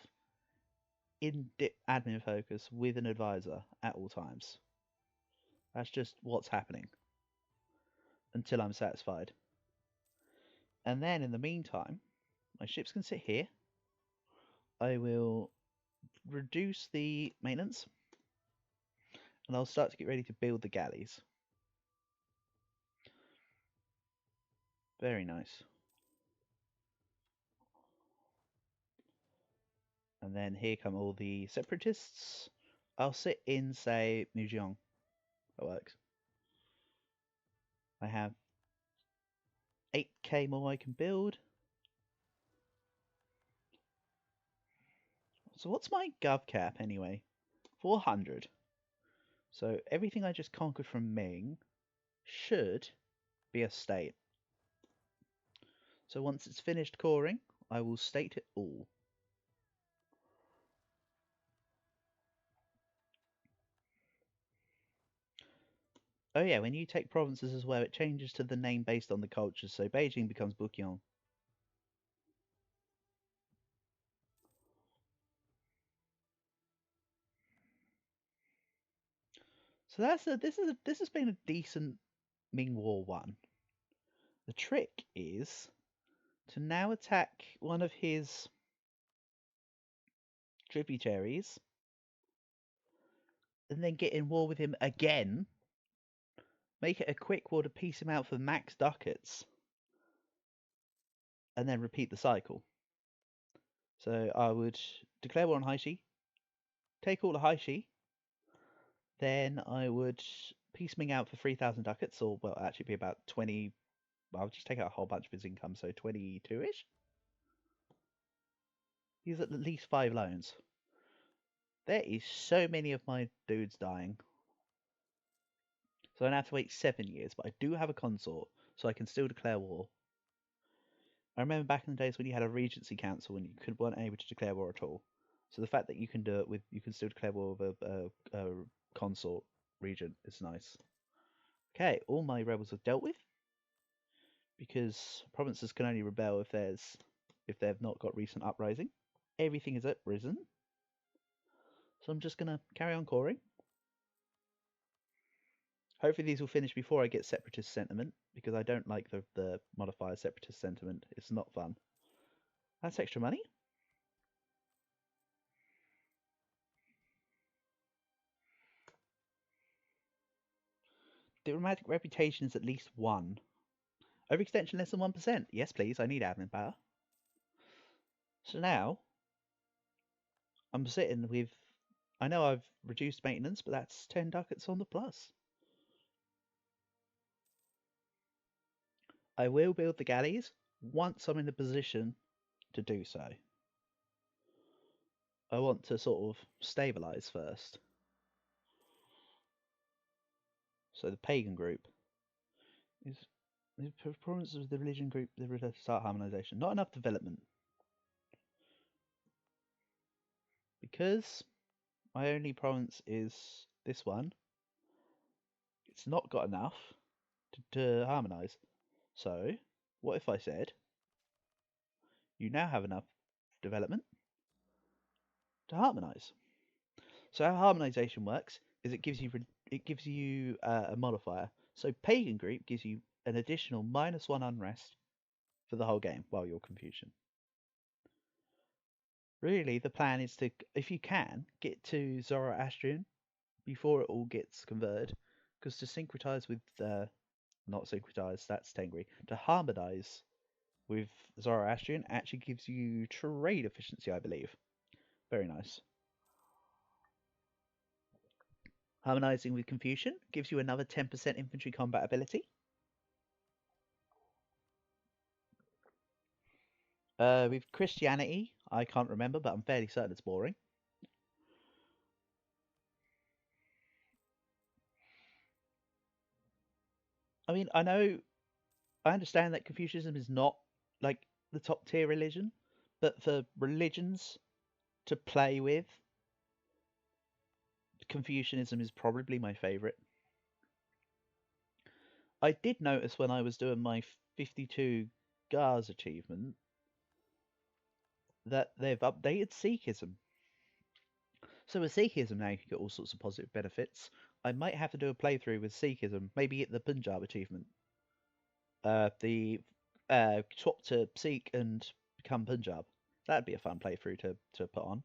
in admin focus with an advisor at all times. That's just what's happening until I'm satisfied. And then in the meantime, my ships can sit here. I will reduce the maintenance and I'll start to get ready to build the galleys. Very nice. And then here come all the separatists. I'll sit in, say, Mujiang. That works. I have 8k more I can build. So what's my gov cap anyway? 400. So everything I just conquered from Ming should be a state. So once it's finished coring, I will state it all. Oh yeah, when you take provinces as well, it changes to the name based on the culture. So Beijing becomes Bukyong. So this has been a decent Ming War 1. The trick is to now attack one of his tributaries and then get in war with him again. Make it a quick war to piece him out for max ducats. And then repeat the cycle. So I would declare war on Haishi, take all the Haishi, then I would piece Ming out for 3,000 ducats, or well, actually be about 20. I'll just take out a whole bunch of his income, so 22-ish. He's at least 5 loans. There is so many of my dudes dying. So I don't have to wait 7 years, but I do have a consort, so I can still declare war. I remember back in the days when you had a regency council and weren't able to declare war at all. So the fact that you can do it with, you can still declare war with a consort regent is nice. Okay, all my rebels are dealt with because provinces can only rebel if they've not got recent uprising. Everything is uprisen, so I'm just gonna carry on coring. Hopefully these will finish before I get separatist sentiment because I don't like the modifier separatist sentiment. It's not fun. That's extra money. Diplomatic reputation is at least 1. Overextension less than 1%. Yes, please. I need admin power. So now I'm sitting with. I know I've reduced maintenance, but that's 10 ducats on the plus. I will build the galleys once I'm in a position to do so. I want to sort of stabilize first. So the pagan group is the province of the religion group. The start harmonization. Not enough development because my only province is this one. It's not got enough to harmonize. So, what if I said, you now have enough development to harmonize? So how harmonization works is it gives you a modifier. So pagan group gives you an additional -1 unrest for the whole game while you're Confucian. Really, the plan is to, if you can, get to Zoroastrian before it all gets converted, because to syncretize with not syncretize, that's Tengri. To harmonize with Zoroastrian actually gives you trade efficiency, I believe. Very nice. Harmonizing with Confucian gives you another 10% infantry combat ability. With Christianity, I can't remember, but I'm fairly certain it's boring. I mean, I understand that Confucianism is not like the top tier religion, but for religions to play with, Confucianism is probably my favorite. I did notice when I was doing my 52 GARS achievement that they've updated Sikhism. So with Sikhism now you can get all sorts of positive benefits. I might have to do a playthrough with Sikhism, maybe get the Punjab achievement. The swap to Sikh and become Punjab. That'd be a fun playthrough to put on.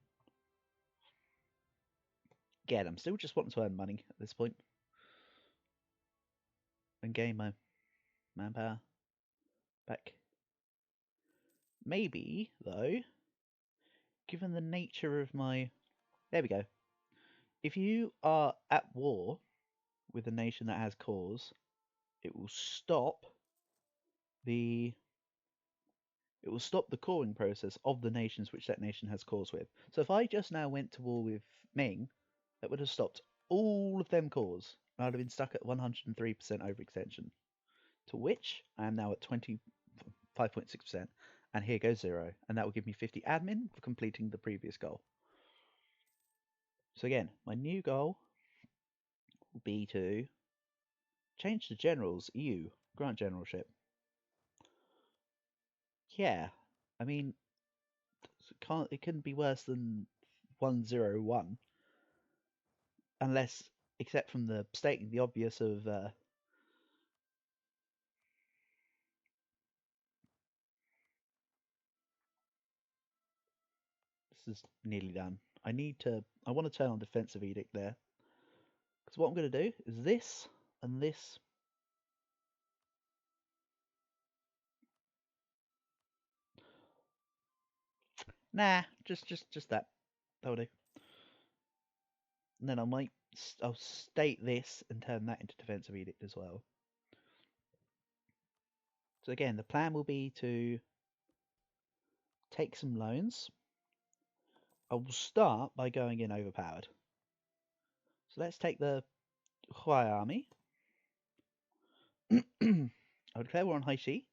Again, I'm still just wanting to earn money at this point and gain my manpower back. Maybe, though, given the nature of my... There we go. If you are at war with a nation that has cause, it will stop the coring process of the nations which that nation has cause with. So if I just now went to war with Ming, that would have stopped all of them cores. I'd have been stuck at 103% overextension, to which I am now at 25.6%, and here goes 0, and that will give me 50 admin for completing the previous goal. So again, my new goal will be to change the generals, EU, grant generalship. Yeah, I mean, it couldn't be worse than 101, unless, except from the stating the obvious of this is nearly done. I want to turn on defensive edict there, because what I'm going to do is this and this. Nah, just that. That'll do. And then I'll state this and turn that into defensive edict as well. So again, the plan will be to take some loans. I will start by going in overpowered. So let's take the Huai army. I'll declare war on Haishi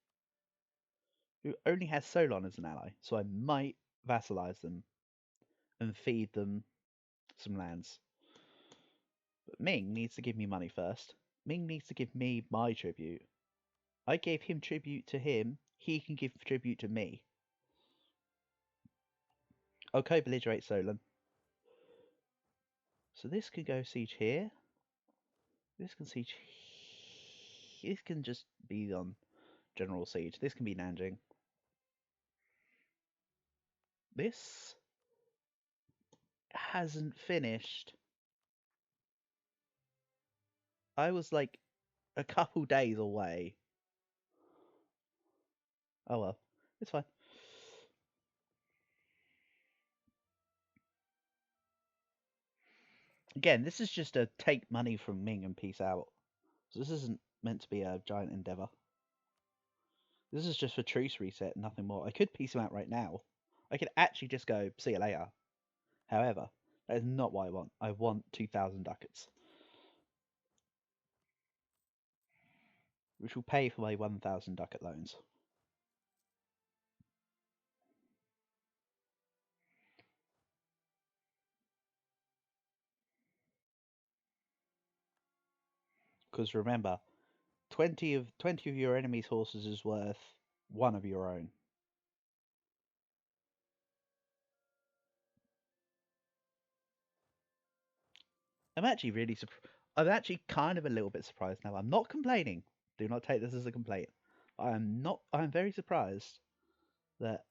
who only has Solon as an ally, so I might vassalize them and feed them some lands. But Ming needs to give me money first. Ming needs to give me my tribute. I gave him tribute to him, he can give tribute to me. I'll co-belligerate Solon. So this can go siege here. This can siege. This can just be on general siege. This can be Nanjing. This hasn't finished. I was like a couple days away. Oh well, it's fine. Again, this is just a take money from Ming and peace out. So this isn't meant to be a giant endeavor. This is just for truce reset, nothing more. I could peace him out right now. I could actually just go, see you later. However, that is not what I want. I want 2,000 ducats, which will pay for my 1,000 ducat loans. Because remember, 20 of your enemy's horses is worth one of your own. I'm actually kind of a little bit surprised now. I'm not complaining. Do not take this as a complaint. I'm very surprised that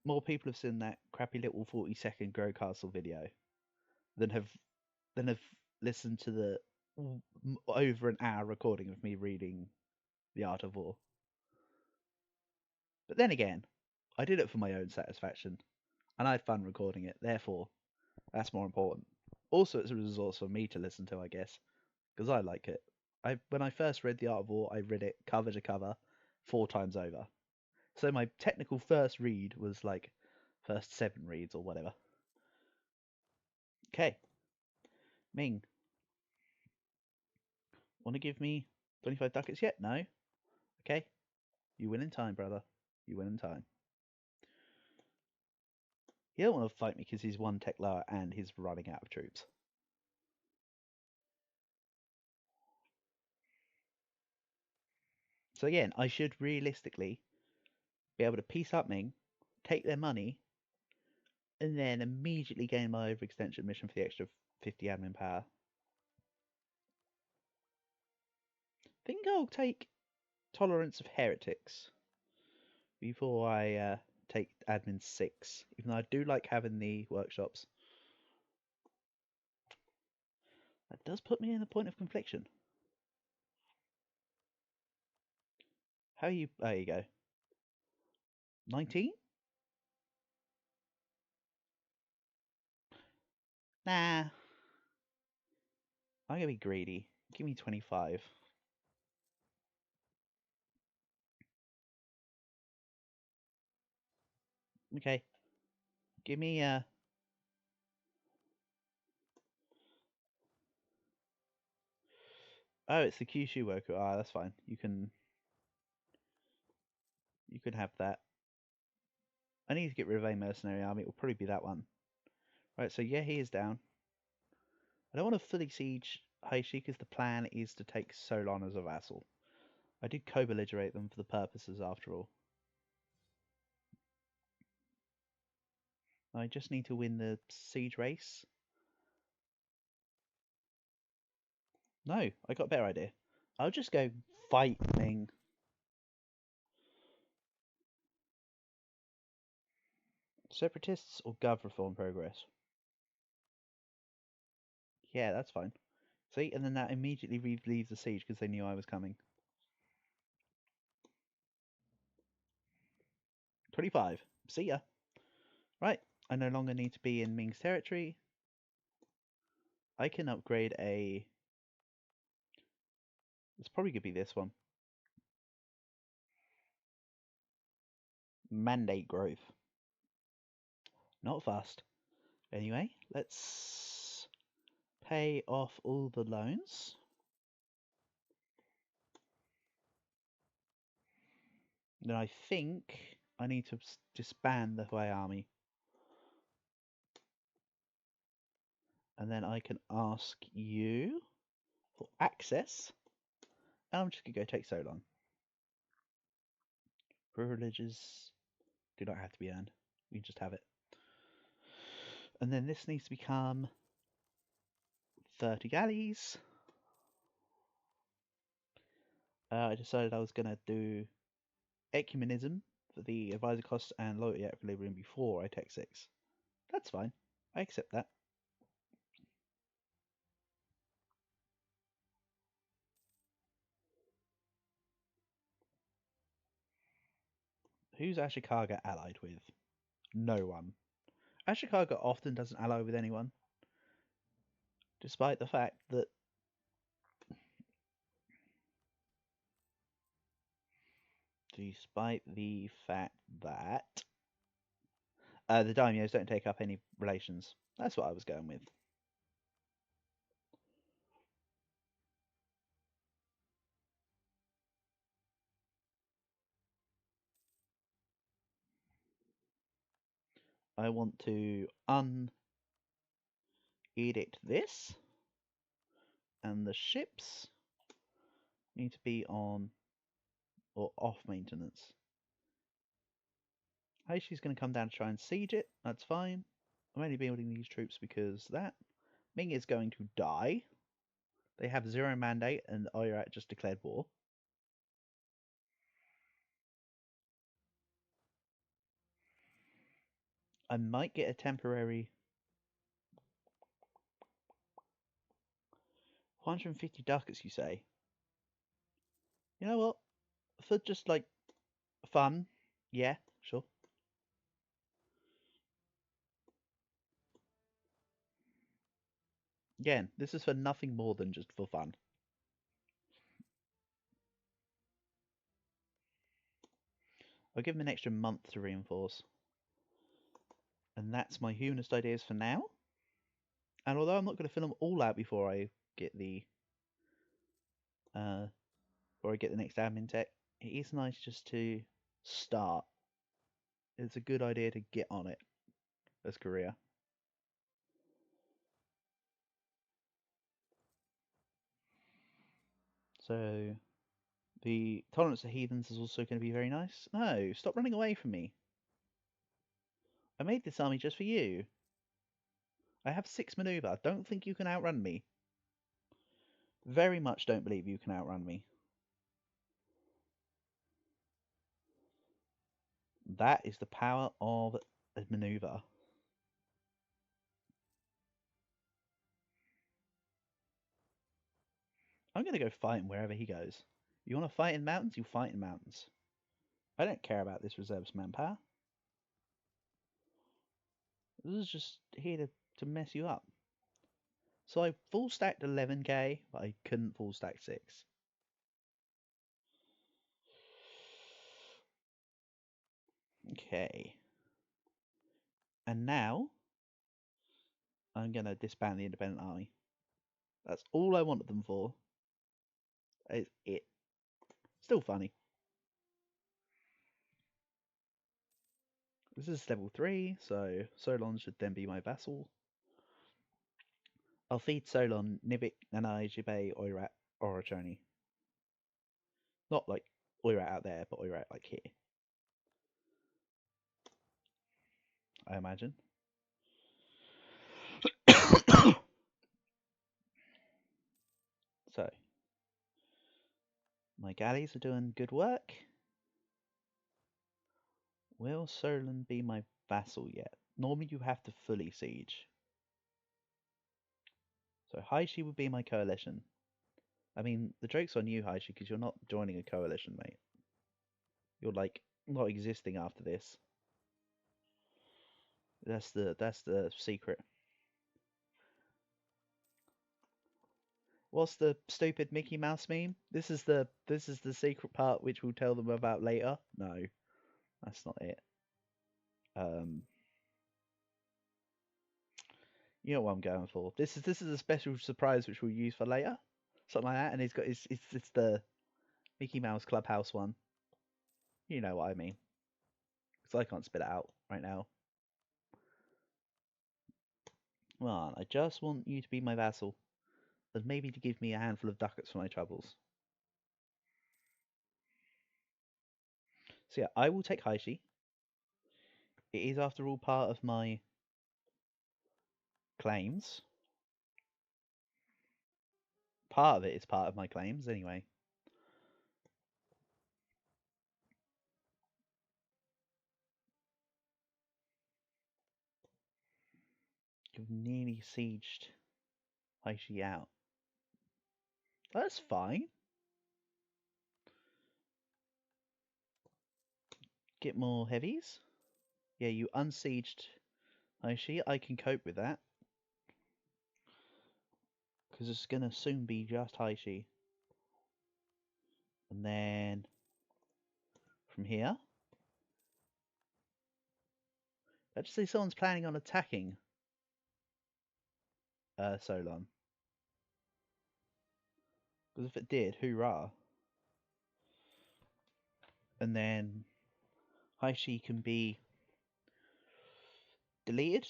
more people have seen that crappy little 40-second Grow Castle video than have listened to the over an hour recording of me reading The Art of War. But then again, I did it for my own satisfaction, and I had fun recording it. Therefore, that's more important. Also, it's a resource for me to listen to, I guess, because I like it. When I first read The Art of War, I read it cover to cover 4 times over. So my technical first read was like first 7 reads or whatever. Okay. Ming. Want to give me 25 ducats yet? No? Okay. You win in time, brother. You win in time. He don't want to fight me because he's 1 tech lower and he's running out of troops. So again, I should realistically be able to piece up Ming, take their money, and then immediately gain my overextension mission for the extra 50 admin power. I think I'll take Tolerance of Heretics before I take admin 6, even though I do like having the workshops. That does put me in a point of confliction. How are you? There you go. 19? Nah. I'm gonna be greedy. Give me 25. Okay. Give me oh, it's the Kyushu worker. Ah, that's fine. You can have that. I need to get rid of a mercenary army. It will probably be that one. Right, so yeah, he is down. I don't want to fully siege Heishi because the plan is to take Solon as a vassal. I did co-belligerate them for the purposes after all. I just need to win the siege race. No, I got a better idea. I'll just go fight Ming. Separatists or Gov reform progress? Yeah, that's fine. See, and then that immediately relieves the siege because they knew I was coming. 25. See ya. Right, I no longer need to be in Ming's territory. I can upgrade a... It's probably going to be this one. Mandate growth. Not fast. Anyway, let's pay off all the loans. Then I think I need to disband the Hui army. And then I can ask you for access. And I'm just going to go take Solon. Privileges do not have to be earned. We just have it. And then this needs to become 30 galleys. I decided I was going to do ecumenism for the advisor costs and loyalty equilibrium before I take 6. That's fine. I accept that. Who's Ashikaga allied with? No one. Ashikaga often doesn't ally with anyone, despite the fact that the daimyos don't take up any relations. That's what I was going with. I want to edict this, and the ships need to be on or off maintenance. She's going to come down to try and siege it. That's fine. I'm only building these troops because that. Ming is going to die. They have 0 mandate, and Iraq just declared war. I might get a temporary 150 ducats, you say? You know what? For just like fun, yeah, sure. Again, this is for nothing more than just for fun. I'll give him an extra month to reinforce. And that's my humanist ideas for now. And although I'm not going to fill them all out before I get the next admin tech, it is nice just to start. It's a good idea to get on it as Korea. So the tolerance of heathens is also going to be very nice. No, stop running away from me. I made this army just for you. I have 6 maneuver. Don't think you can outrun me. Very much don't believe you can outrun me. That is the power of a maneuver. I'm going to go fight him wherever he goes. You want to fight in mountains? You fight in mountains. I don't care about this reserves manpower. This is just here to mess you up. So I full stacked 11k, but I couldn't full stack 6. Okay. And now I'm going to disband the independent army. That's all I wanted them for. It's it. Still funny. This is level 3, so Solon should then be my vassal. I'll feed Solon, Nibik, Nanai, Jibei, Oirat, Orochoni. Not like Oirat out there, but Oirat like here. I imagine. So, my galleys are doing good work. Will Solon be my vassal yet? Normally you have to fully siege. So Haishi would be my coalition. I mean, the joke's on you, Haishi, because you're not joining a coalition, mate. You're like not existing after this. That's the secret. What's the stupid Mickey Mouse meme? This is the secret part which we'll tell them about later. No, that's not it. You know what I'm going for. This is a special surprise which we'll use for later, something like that. And it's the Mickey Mouse Clubhouse one. You know what I mean. because I can't spit it out right now. Come on, I just want you to be my vassal, and maybe to give me a handful of ducats for my troubles. So yeah, I will take Haishi. It is, after all, part of my claims. Part of it is part of my claims, anyway. You've nearly sieged Haishi out. That's fine. Get more heavies. Yeah, you unsieged Haishi. I can cope with that. Because it's going to soon be just Haishi. And then from here, let's say someone's planning on attacking Solon. Because if it did, hoorah. And then Haishi can be deleted.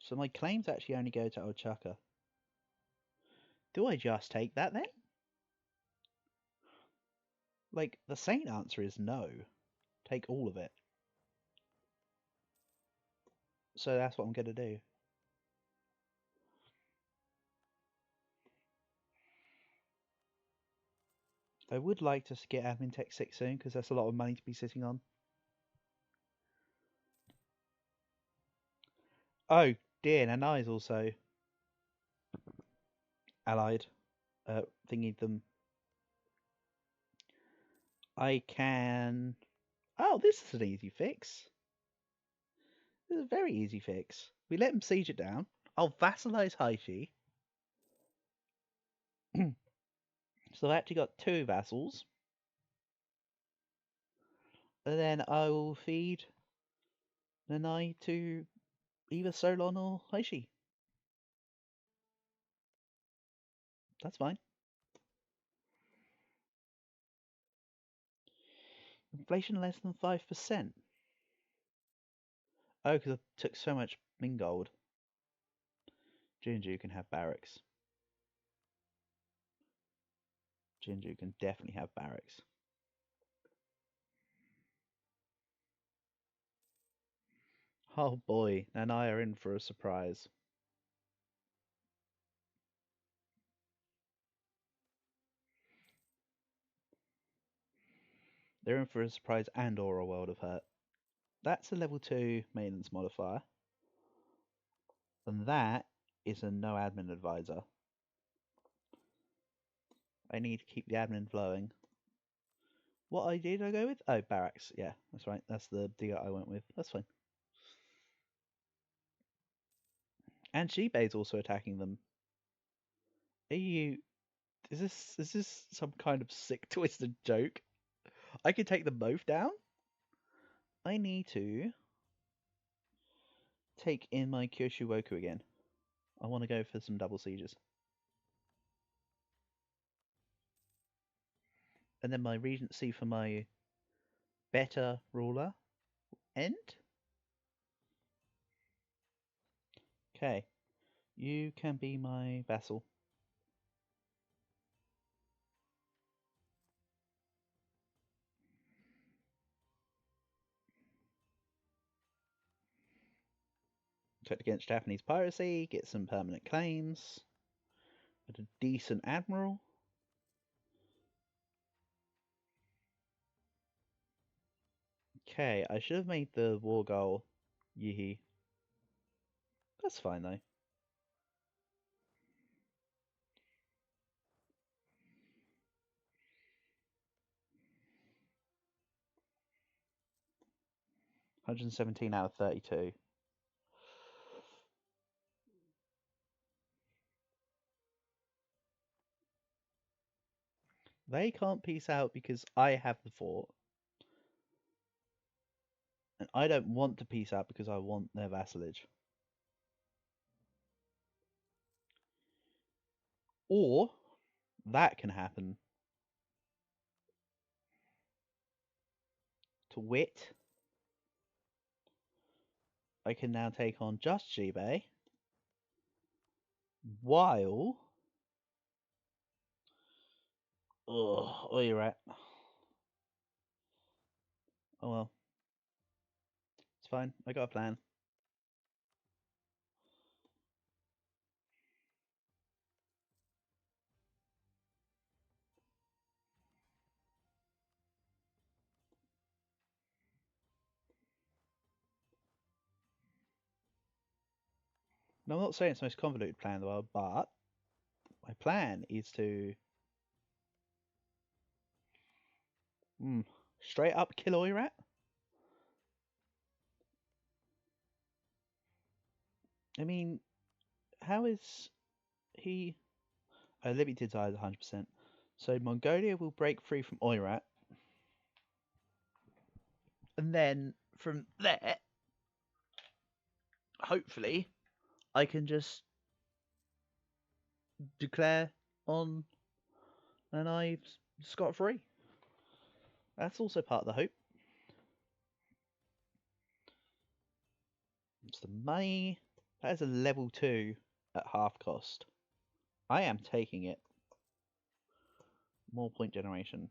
So my claims actually only go to Ochaka. Do I just take that then? Like, the sane answer is no. Take all of it. So that's what I'm going to do. I would like to get Admin Tech 6 soon, because that's a lot of money to be sitting on. Oh, dear, Nanai is also allied. Thingied them. I can... Oh, this is an easy fix. This is a very easy fix. We let him siege it down. I'll vassalize Haishi. So I actually got 2 vassals. And then I will feed Nanai to either Solon or Haishi. That's fine. Inflation less than 5%. Oh, because I took so much Ming gold. Jinju can have barracks. Jinju can definitely have barracks. Oh boy, Nanai are in for a surprise. They're in for a surprise and or a world of hurt. That's a level 2 maintenance modifier. And that is a no admin advisor. I need to keep the admin flowing. What I did I go with? Oh, barracks. Yeah, that's right. That's the deal I went with. That's fine. And Shibei's also attacking them. Are you... Is this some kind of sick, twisted joke? I could take them both down? I need to take in my Kyushu Woku again. I want to go for some double sieges. And then my regency for my better ruler end. Okay. You can be my vassal. Protect against Japanese piracy, get some permanent claims, get a decent admiral. Okay, I should have made the war goal Yihi. That's fine though. $117 out of 32. They can't peace out because I have the fort. And I don't want to peace out because I want their vassalage. Or that can happen. To wit, I can now take on just Jibei while. Oh, you're right. Oh well, it's fine. I got a plan. Now, I'm not saying it's the most convoluted plan in the world, but my plan is to straight up kill Oirat. I mean, how is he? Libby did die 100%. So Mongolia will break free from Oirat, and then from there, hopefully, I can just declare on and I scot free. That's also part of the hope. It's the money. That is a level 2 at half cost. I am taking it. More point generation.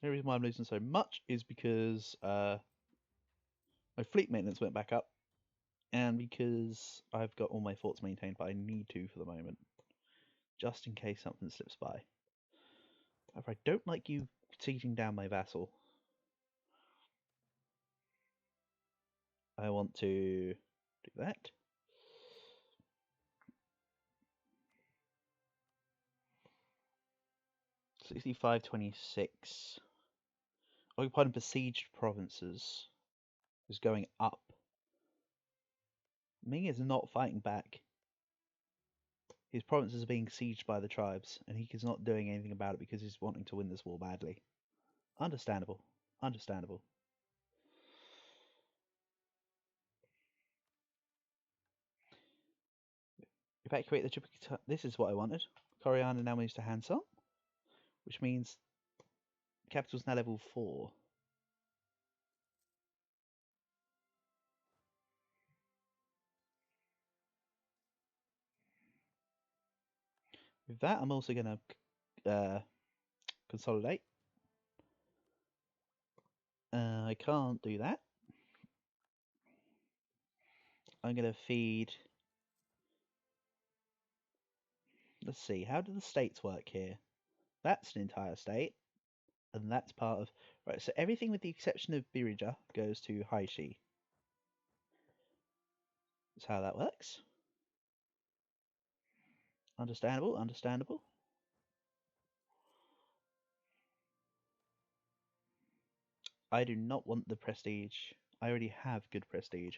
The reason why I'm losing so much is because my fleet maintenance went back up, and because I've got all my forts maintained, but I need to for the moment, just in case something slips by. However, I don't like you sieging down my vassal. I want to do that. $65.26. Occupied and besieged provinces is going up. Ming is not fighting back. His provinces are being sieged by the tribes, and he is not doing anything about it because he's wanting to win this war badly. Understandable. Understandable. Evacuate the Triplicate. This is what I wanted. Koreana now moves to Hansel, which means capital's now level 4. With that, I'm also going to consolidate. I can't do that. I'm going to feed. Let's see, how do the states work here? That's an entire state, and that's part of. Right, so everything with the exception of Birija goes to Haishi. That's how that works. Understandable, understandable. I do not want the prestige. I already have good prestige.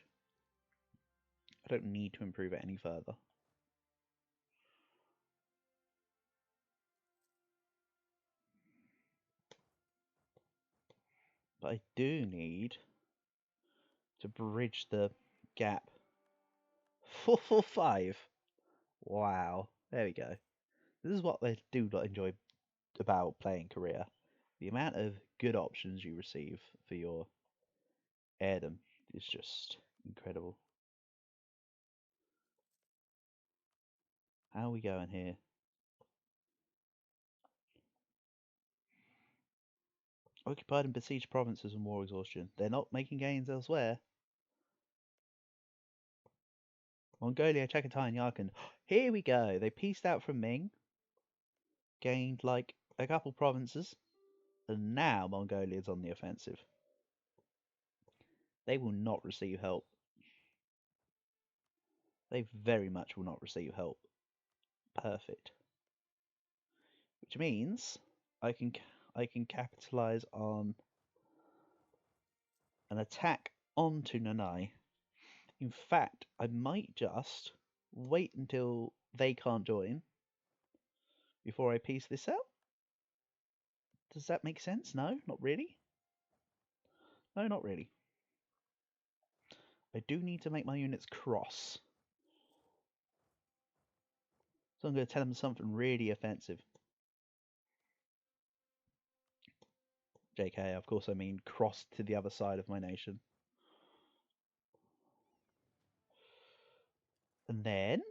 I don't need to improve it any further. But I do need to bridge the gap. 445. Wow. There we go. This is what I do not enjoy about playing Korea. The amount of good options you receive for your heirdom is just incredible. How are we going here? Occupied and besieged provinces and war exhaustion. They're not making gains elsewhere. Mongolia, Chagatai, and Yarkand. Here we go. They pieced out from Ming. Gained like a couple provinces. And now Mongolia is on the offensive. They will not receive help. They very much will not receive help. Perfect. Which means I can capitalize on an attack onto Nanai. In fact, I might just wait until they can't join before I piece this out. Does that make sense? No, not really. No, not really. I do need to make my units cross. So I'm going to tell them something really offensive. JK, of course I mean cross to the other side of my nation. And then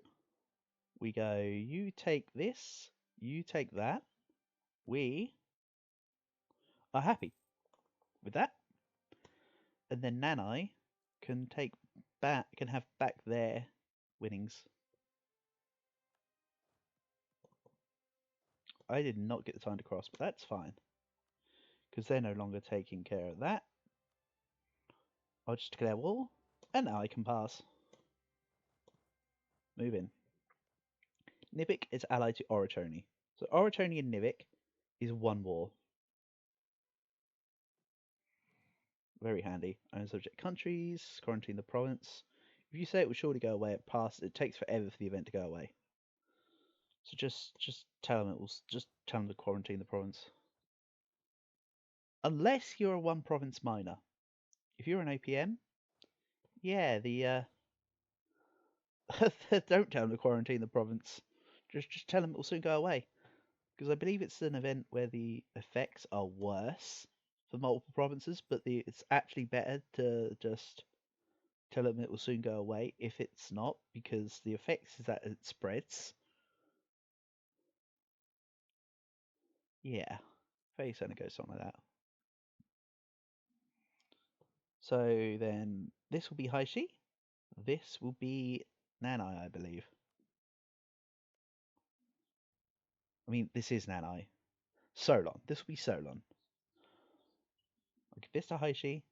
we go, you take this, you take that. We are happy with that. And then Nanai can have back their winnings. I did not get the time to cross, but that's fine. Because they're no longer taking care of that. I'll just declare war, and now I can pass. Move in. Nivik is allied to Orotoni. So Orotoni and Nivik is one war. Very handy. Own subject countries, quarantine the province. If you say it will surely go away, it takes forever for the event to go away. So just tell them to quarantine the province. Unless you're a one province minor. If you're an APM, yeah, don't tell them to quarantine the province. Just tell them it will soon go away. Because I believe it's an event where the effects are worse for multiple provinces, but it's actually better to just tell them it will soon go away if it's not, because the effects is that it spreads. Yeah, very certainly goes something like that. So then this will be Haishi. This will be Nanai, I believe. I mean, this is Nanai. Solon. This will be Solon. I'll give this to Haishi,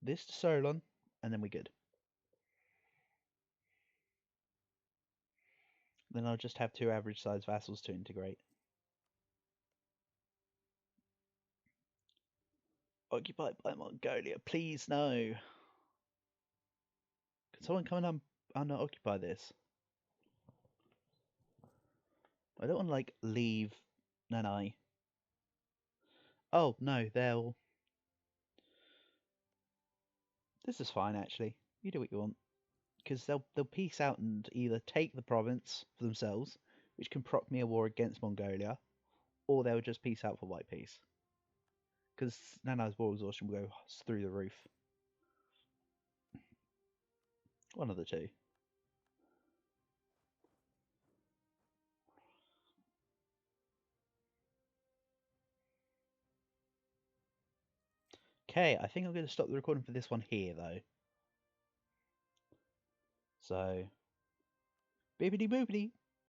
this to Solon, and then we're good. Then I'll just have two average size vassals to integrate. Occupied by Mongolia. Please no. Can someone come and occupy this? I don't want to like leave Nanai. Oh no, they'll. This is fine actually. You do what you want, because they'll peace out and either take the province for themselves, which can proc me a war against Mongolia, or they'll just peace out for white peace. Because Nanai's war exhaustion will go through the roof. One of the two. Okay, I think I'm going to stop the recording for this one here, though. So, bibbidi boobidi.